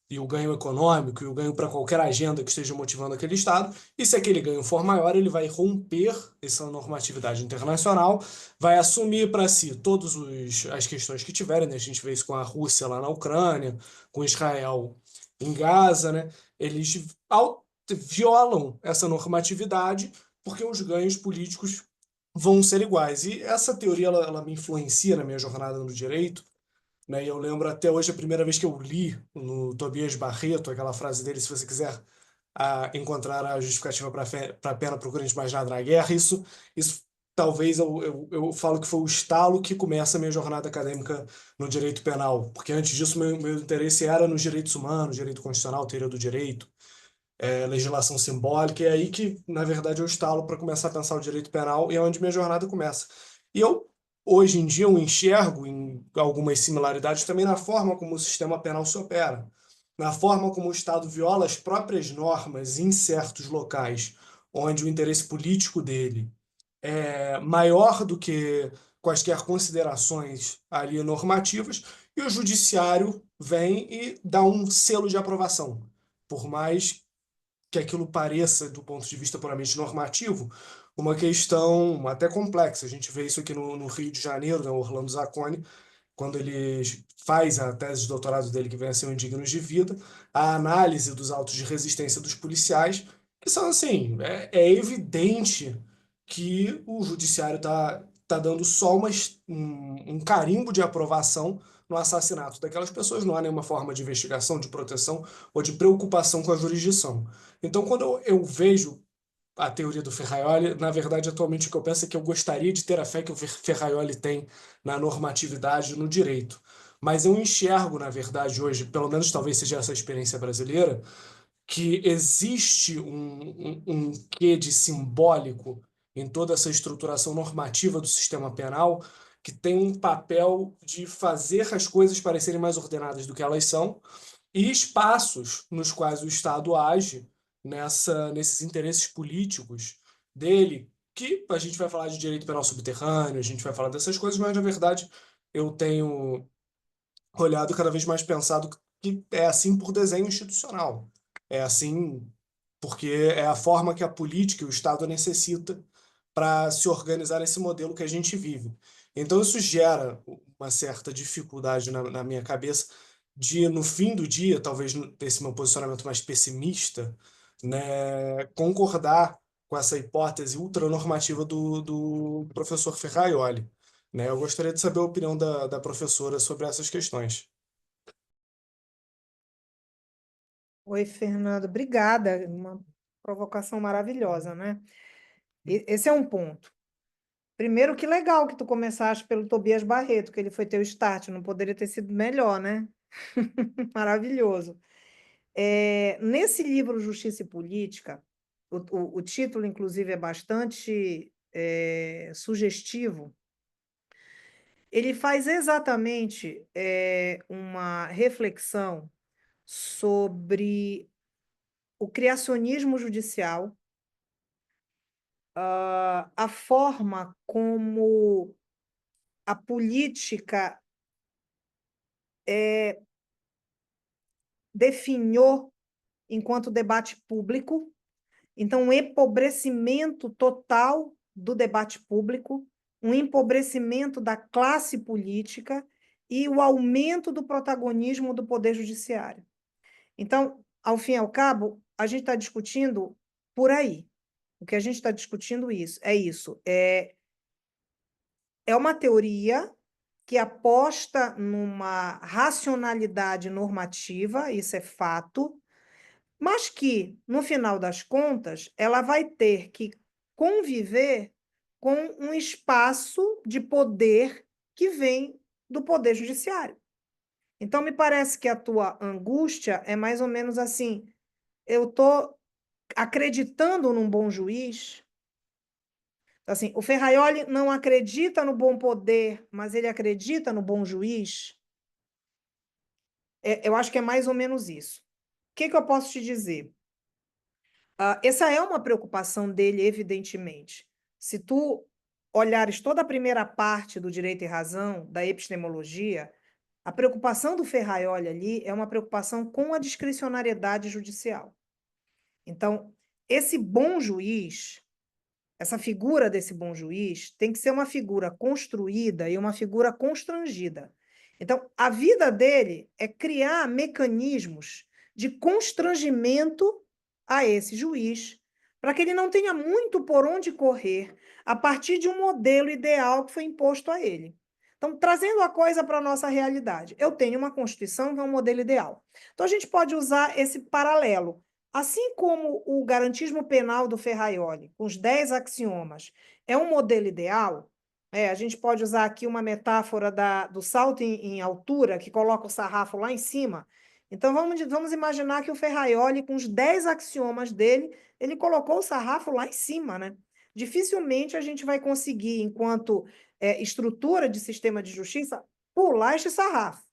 e o ganho econômico, e o ganho para qualquer agenda que esteja motivando aquele Estado. E se aquele ganho for maior, ele vai romper essa normatividade internacional, vai assumir para si todas as questões que tiverem, né? A gente vê isso com a Rússia lá na Ucrânia, com Israel em Gaza, né? Eles violam essa normatividade porque os ganhos políticos vão ser iguais. E essa teoria ela me influencia na minha jornada no direito, né? E eu lembro até hoje a primeira vez que eu li no Tobias Barreto aquela frase dele: se você quiser encontrar a justificativa para a pena, procure antes de mais nada na guerra. Isso talvez eu falo que foi o estalo que começa a minha jornada acadêmica no direito penal, porque antes disso meu interesse era nos direitos humanos, direito constitucional, teoria do direito, legislação simbólica, e é aí que, na verdade, eu estalo para começar a pensar o direito penal, e é onde minha jornada começa. E eu, hoje em dia, eu enxergo em algumas similaridades também na forma como o sistema penal se opera, na forma como o Estado viola as próprias normas em certos locais, onde o interesse político dele é maior do que quaisquer considerações ali normativas, e o judiciário vem e dá um selo de aprovação. Por mais que aquilo pareça, do ponto de vista puramente normativo, uma questão até complexa. A gente vê isso aqui no Rio de Janeiro, né, Orlando Zacconi, quando ele faz a tese de doutorado dele, que vem a ser o Indignos de Vida, a análise dos autos de resistência dos policiais, que são assim, é evidente que o judiciário tá dando só um carimbo de aprovação no assassinato daquelas pessoas, não há nenhuma forma de investigação, de proteção ou de preocupação com a jurisdição. Então, quando eu vejo a teoria do Ferraioli, na verdade, atualmente o que eu penso é que eu gostaria de ter a fé que o Ferraioli tem na normatividade e no direito. Mas eu enxergo, na verdade, hoje, pelo menos talvez seja essa a experiência brasileira, que existe um quê de simbólico em toda essa estruturação normativa do sistema penal, que tem um papel de fazer as coisas parecerem mais ordenadas do que elas são, e espaços nos quais o Estado age nesses interesses políticos dele, que a gente vai falar de direito penal subterrâneo, a gente vai falar dessas coisas, mas na verdade eu tenho olhado cada vez mais pensado que é assim por desenho institucional. É assim porque é a forma que a política e o Estado necessita para se organizar nesse modelo que a gente vive. Então, isso gera uma certa dificuldade na minha cabeça de, no fim do dia, talvez esse meu posicionamento mais pessimista, né, concordar com essa hipótese ultranormativa do professor Ferraioli. Né? Eu gostaria de saber a opinião da professora sobre essas questões. Oi, Fernando, obrigada. Uma provocação maravilhosa, né? Esse é um ponto. Primeiro, que legal que tu começaste pelo Tobias Barreto, que ele foi teu start, não poderia ter sido melhor, né? Maravilhoso. Nesse livro Justiça e Política, o título, inclusive, é bastante sugestivo. Ele faz exatamente uma reflexão sobre o criacionismo judicial, a forma como a política definhou enquanto debate público, então um empobrecimento total do debate público, um empobrecimento da classe política e o aumento do protagonismo do poder judiciário. Então, ao fim e ao cabo, a gente está discutindo por aí. O que a gente está discutindo é isso. É uma teoria que aposta numa racionalidade normativa, isso é fato, mas que, no final das contas, ela vai ter que conviver com um espaço de poder que vem do poder judiciário. Então, me parece que a tua angústia é mais ou menos assim: eu estou acreditando num bom juiz. Assim, o Ferraioli não acredita no bom poder, mas ele acredita no bom juiz. Eu acho que é mais ou menos isso. O que eu posso te dizer? Essa é uma preocupação dele, evidentemente. Se tu olhares toda a primeira parte do Direito e Razão, da epistemologia, a preocupação do Ferraioli ali é uma preocupação com a discricionariedade judicial. Então, esse bom juiz, essa figura desse bom juiz, tem que ser uma figura construída e uma figura constrangida. Então, a vida dele é criar mecanismos de constrangimento a esse juiz, para que ele não tenha muito por onde correr a partir de um modelo ideal que foi imposto a ele. Então, trazendo a coisa para a nossa realidade, eu tenho uma Constituição que é um modelo ideal. Então, a gente pode usar esse paralelo. Assim como o garantismo penal do Ferraioli, com os 10 axiomas, é um modelo ideal? A gente pode usar aqui uma metáfora do salto em altura, que coloca o sarrafo lá em cima. Então, vamos imaginar que o Ferraioli, com os 10 axiomas dele, ele colocou o sarrafo lá em cima, né? Dificilmente a gente vai conseguir, enquanto estrutura de sistema de justiça, pular este sarrafo.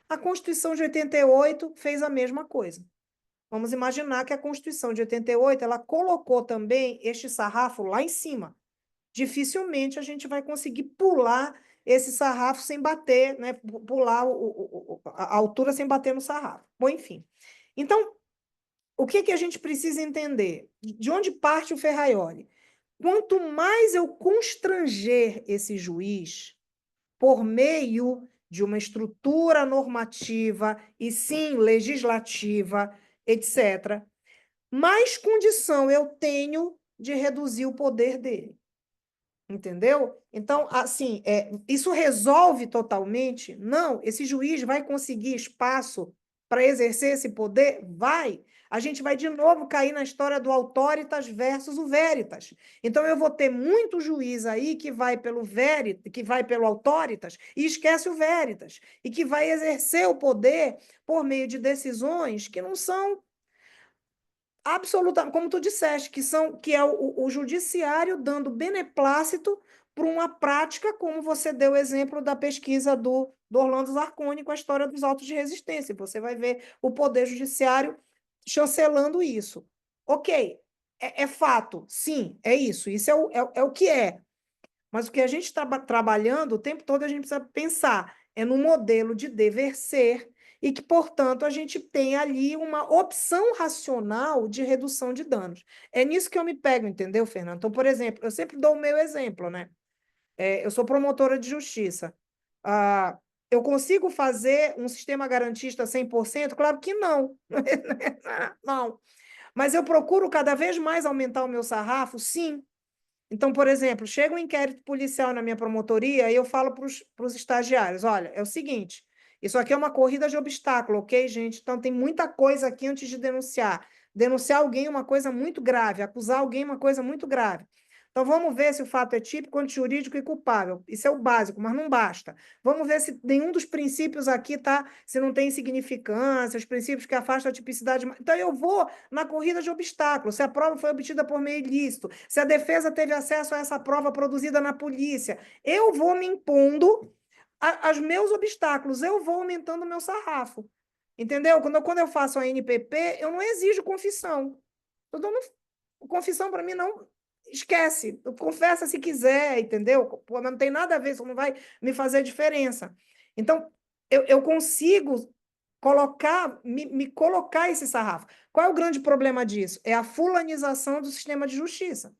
A Constituição de 88 fez a mesma coisa. Vamos imaginar que a Constituição de 88 ela colocou também este sarrafo lá em cima. Dificilmente a gente vai conseguir pular esse sarrafo sem bater, né? Pular a altura sem bater no sarrafo. Bom, enfim. Então, o que a gente precisa entender? De onde parte o Ferraioli? Quanto mais eu constranger esse juiz por meio de uma estrutura normativa e sim legislativa, etc., mais condição eu tenho de reduzir o poder dele. Entendeu? Então, assim, isso resolve totalmente? Não, esse juiz vai conseguir espaço para exercer esse poder? Vai. A gente vai de novo cair na história do autoritas versus o veritas. Então, eu vou ter muito juiz aí que vai pelo veritas, que vai pelo autoritas e esquece o veritas, e que vai exercer o poder por meio de decisões que não são absolutamente, como tu disseste, que é o judiciário dando beneplácito para uma prática, como você deu o exemplo da pesquisa do Orlando Zarconi com a história dos autos de resistência. Você vai ver o Poder Judiciário chancelando isso. Ok, é fato, sim, é isso. Isso é o que é. Mas o que a gente está trabalhando o tempo todo, a gente precisa pensar no modelo de dever ser e que, portanto, a gente tem ali uma opção racional de redução de danos. É nisso que eu me pego, entendeu, Fernando? Então, por exemplo, eu sempre dou o meu exemplo, né? Eu sou promotora de justiça. Eu consigo fazer um sistema garantista 100%? Claro que não. Não. Mas eu procuro cada vez mais aumentar o meu sarrafo? Sim. Então, por exemplo, chega um inquérito policial na minha promotoria e eu falo para os estagiários, olha, é o seguinte, isso aqui é uma corrida de obstáculo, ok, gente? Então, tem muita coisa aqui antes de denunciar. Denunciar alguém é uma coisa muito grave, acusar alguém é uma coisa muito grave. Então, vamos ver se o fato é típico, antijurídico e culpável. Isso é o básico, mas não basta. Vamos ver se nenhum dos princípios aqui tá, se não tem significância, os princípios que afastam a tipicidade. Então, eu vou na corrida de obstáculos, se a prova foi obtida por meio ilícito, se a defesa teve acesso a essa prova produzida na polícia. Eu vou me impondo aos meus obstáculos, eu vou aumentando o meu sarrafo. Entendeu? Quando eu faço a NPP, eu não exijo confissão. Eu dou confissão para mim não esquece, confessa se quiser, entendeu? Pô, não tem nada a ver, isso não vai me fazer diferença. Então, eu consigo me colocar esse sarrafo. Qual é o grande problema disso? É a fulanização do sistema de justiça.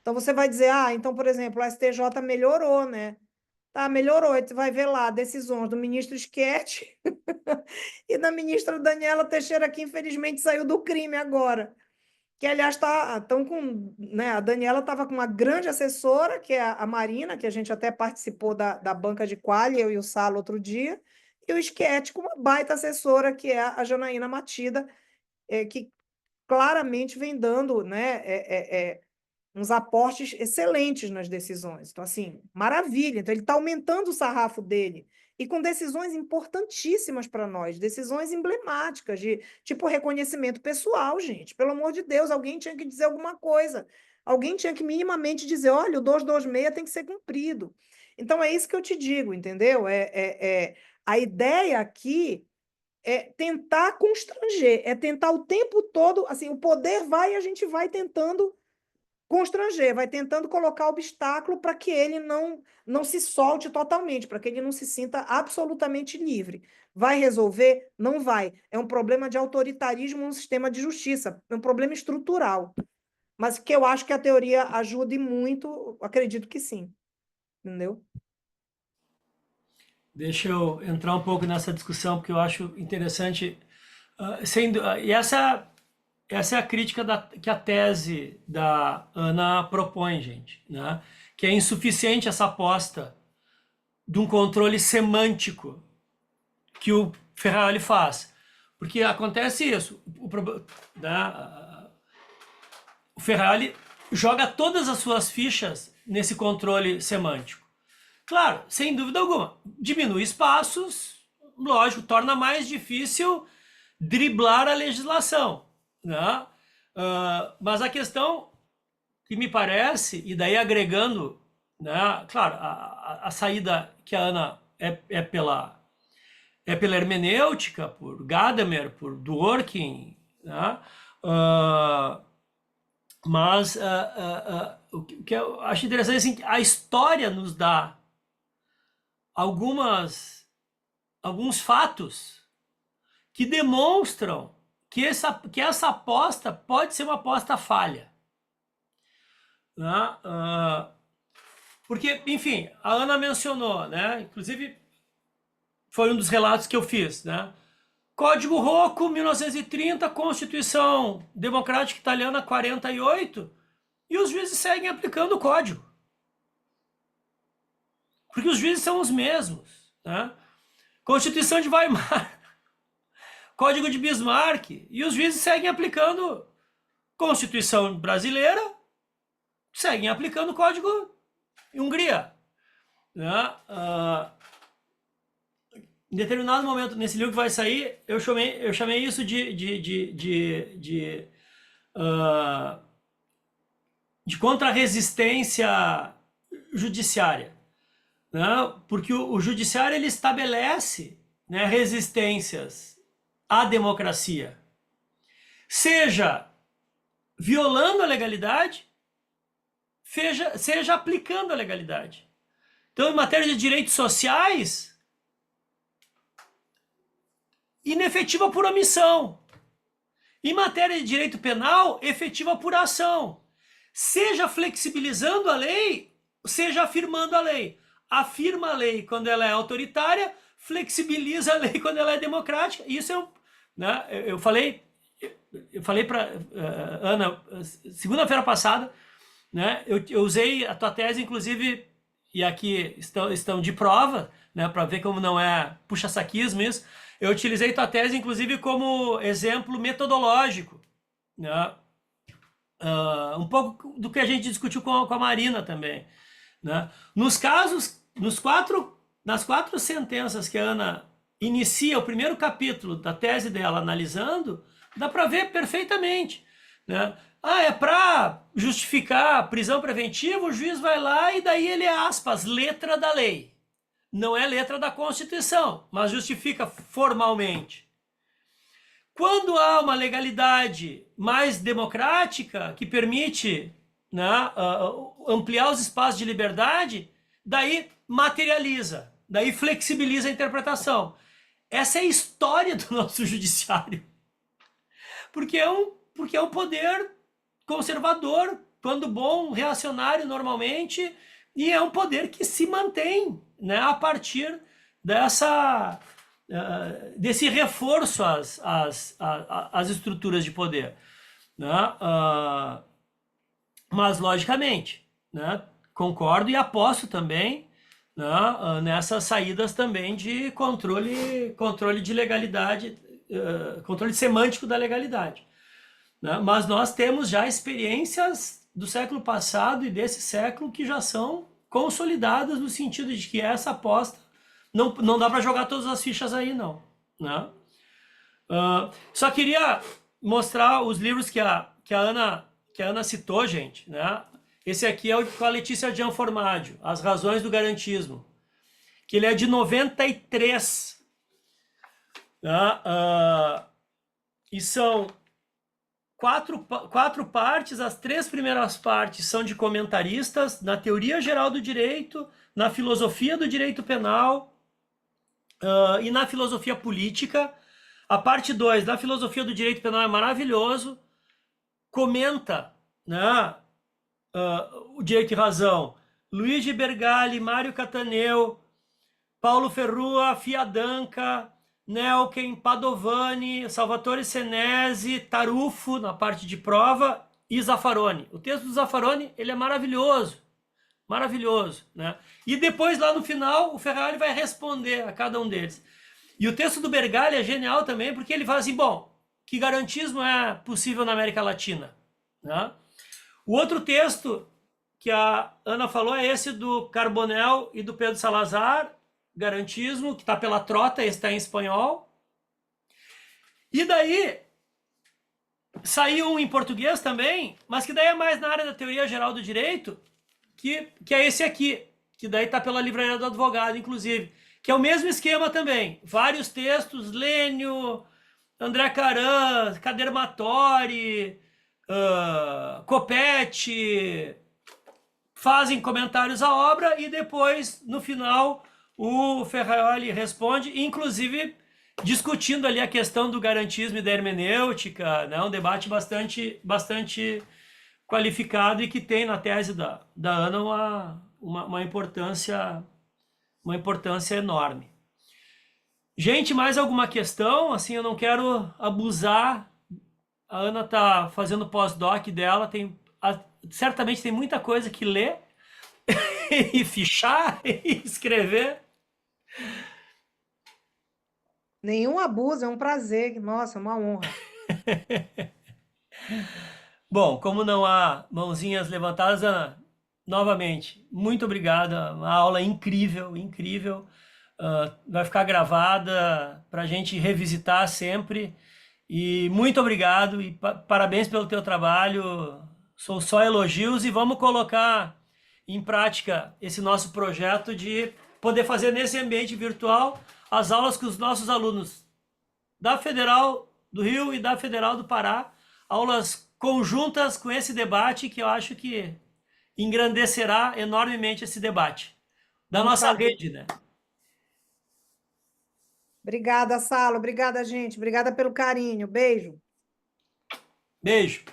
Então, você vai dizer, então, por exemplo, o STJ melhorou, né? Tá, melhorou. Aí você vai ver lá decisões do ministro Schietti e da ministra Daniela Teixeira, que infelizmente saiu do crime agora. Que, aliás, estão com. Né, a Daniela estava com uma grande assessora, que é a Marina, que a gente até participou da banca de quali, eu e o Salo outro dia, e o Schietti com uma baita assessora, que é a Janaína Matida, que claramente vem dando, né, uns aportes excelentes nas decisões. Então, assim, maravilha. Então, ele está aumentando o sarrafo dele. E com decisões importantíssimas para nós, decisões emblemáticas, de tipo reconhecimento pessoal, gente. Pelo amor de Deus, alguém tinha que dizer alguma coisa. Alguém tinha que minimamente dizer, olha, o 226 tem que ser cumprido. Então, é isso que eu te digo, entendeu? A ideia aqui é tentar constranger, é tentar o tempo todo, assim, o poder vai e a gente vai tentando constranger, vai tentando colocar obstáculo para que ele não se solte totalmente, para que ele não se sinta absolutamente livre. Vai resolver? Não vai. É um problema de autoritarismo no sistema de justiça, é um problema estrutural. Mas que eu acho que a teoria ajude muito, acredito que sim. Entendeu? Deixa eu entrar um pouco nessa discussão, porque eu acho interessante. E essa é a crítica que a tese da Ana propõe, gente, né? Que é insuficiente essa aposta de um controle semântico que o Ferrari faz. Porque acontece isso. Né? O Ferrari joga todas as suas fichas nesse controle semântico. Claro, sem dúvida alguma, diminui espaços, lógico, torna mais difícil driblar a legislação, né? Mas a questão que me parece, e daí agregando, né, claro, a saída que a Ana é pela hermenêutica, por Gadamer, por Dworkin, né? Mas o que eu acho interessante é assim, que a história nos dá alguns fatos que demonstram que essa aposta pode ser uma aposta falha, né? Porque, enfim, a Ana mencionou, né? Inclusive foi um dos relatos que eu fiz, né? Código Rocco, 1930, Constituição Democrática Italiana, 48, e os juízes seguem aplicando o código. Porque os juízes são os mesmos, né? Constituição de Weimar, Código de Bismarck, e os juízes seguem aplicando Constituição brasileira, seguem aplicando o Código Hungria, né? Em determinado momento, nesse livro que vai sair, eu chamei isso de contra-resistência judiciária, né? Porque o judiciário ele estabelece, né, resistências à democracia, seja violando a legalidade, seja aplicando a legalidade. Então, em matéria de direitos sociais, inefetiva por omissão. Em matéria de direito penal, efetiva por ação. Seja flexibilizando a lei, seja afirmando a lei. Afirma a lei quando ela é autoritária, flexibiliza a lei quando ela é democrática. Isso né, eu falei para Ana segunda-feira passada, né, eu usei a tua tese, inclusive, e aqui estão de prova, né, para ver como não é puxa-saquismo isso. Eu utilizei tua tese, inclusive, como exemplo metodológico, né? Um pouco do que a gente discutiu com a Marina também, né? Nas quatro sentenças que a Ana inicia o primeiro capítulo da tese dela analisando, dá para ver perfeitamente, né? É para justificar a prisão preventiva, o juiz vai lá e daí ele é, aspas, letra da lei. Não é letra da Constituição, mas justifica formalmente. Quando há uma legalidade mais democrática, que permite, né, ampliar os espaços de liberdade, daí materializa, daí flexibiliza a interpretação. Essa é a história do nosso judiciário. Porque é um poder conservador, quando bom, reacionário normalmente, e é um poder que se mantém, né, a partir desse reforço às estruturas de poder, né? Mas, logicamente, né, concordo e aposto também, né, nessas saídas também de controle de legalidade, controle semântico da legalidade, né? Mas nós temos já experiências do século passado e desse século que já são consolidadas no sentido de que essa aposta não dá para jogar todas as fichas aí, não, né? Só queria mostrar os livros que a Ana citou, gente, né? Esse aqui é o com a Letícia Gianformaggio, As Razões do Garantismo, que ele é de 93, né? E são quatro partes. As 3 primeiras partes são de comentaristas na teoria geral do direito, na filosofia do direito penal e na filosofia política. A parte 2 da filosofia do direito penal é maravilhoso, comenta, né, o direito e razão. Luigi Bergali, Mário Cataneu, Paulo Ferrua, Fiadanca, Nelken, Padovani, Salvatore Senesi, Tarufo na parte de prova e Zaffaroni. O texto do Zaffaroni, ele é maravilhoso, né? E depois lá no final o Ferrari vai responder a cada um deles. E o texto do Bergali é genial também, porque ele fala assim, bom, que garantismo é possível na América Latina, né? O outro texto que a Ana falou é esse do Carbonell e do Pedro Salazar, Garantismo, que está pela Trota, esse está em espanhol. E daí saiu um em português também, mas que daí é mais na área da teoria geral do direito, que é esse aqui, que daí está pela Livraria do Advogado, inclusive, que é o mesmo esquema também. Vários textos, Lênio, André Caran, Cadermatori, Copete, fazem comentários à obra e depois, no final, o Ferraioli responde, inclusive discutindo ali a questão do garantismo e da hermenêutica, né? Um debate bastante qualificado e que tem na tese da Ana uma importância enorme. Gente, mais alguma questão? Assim, eu não quero abusar. A Ana está fazendo pós-doc dela, certamente tem muita coisa que ler e fichar e escrever. Nenhum abuso, é um prazer. Nossa, é uma honra. Bom, como não há mãozinhas levantadas, Ana, novamente, muito obrigada. Uma aula incrível, incrível. Vai ficar gravada para a gente revisitar sempre. E muito obrigado e parabéns pelo teu trabalho. São só elogios e vamos colocar em prática esse nosso projeto de poder fazer nesse ambiente virtual as aulas com os nossos alunos da Federal do Rio e da Federal do Pará, aulas conjuntas com esse debate que eu acho que engrandecerá enormemente esse debate da nossa rede, né? Obrigada, Salo. Obrigada, gente. Obrigada pelo carinho. Beijo. Beijo.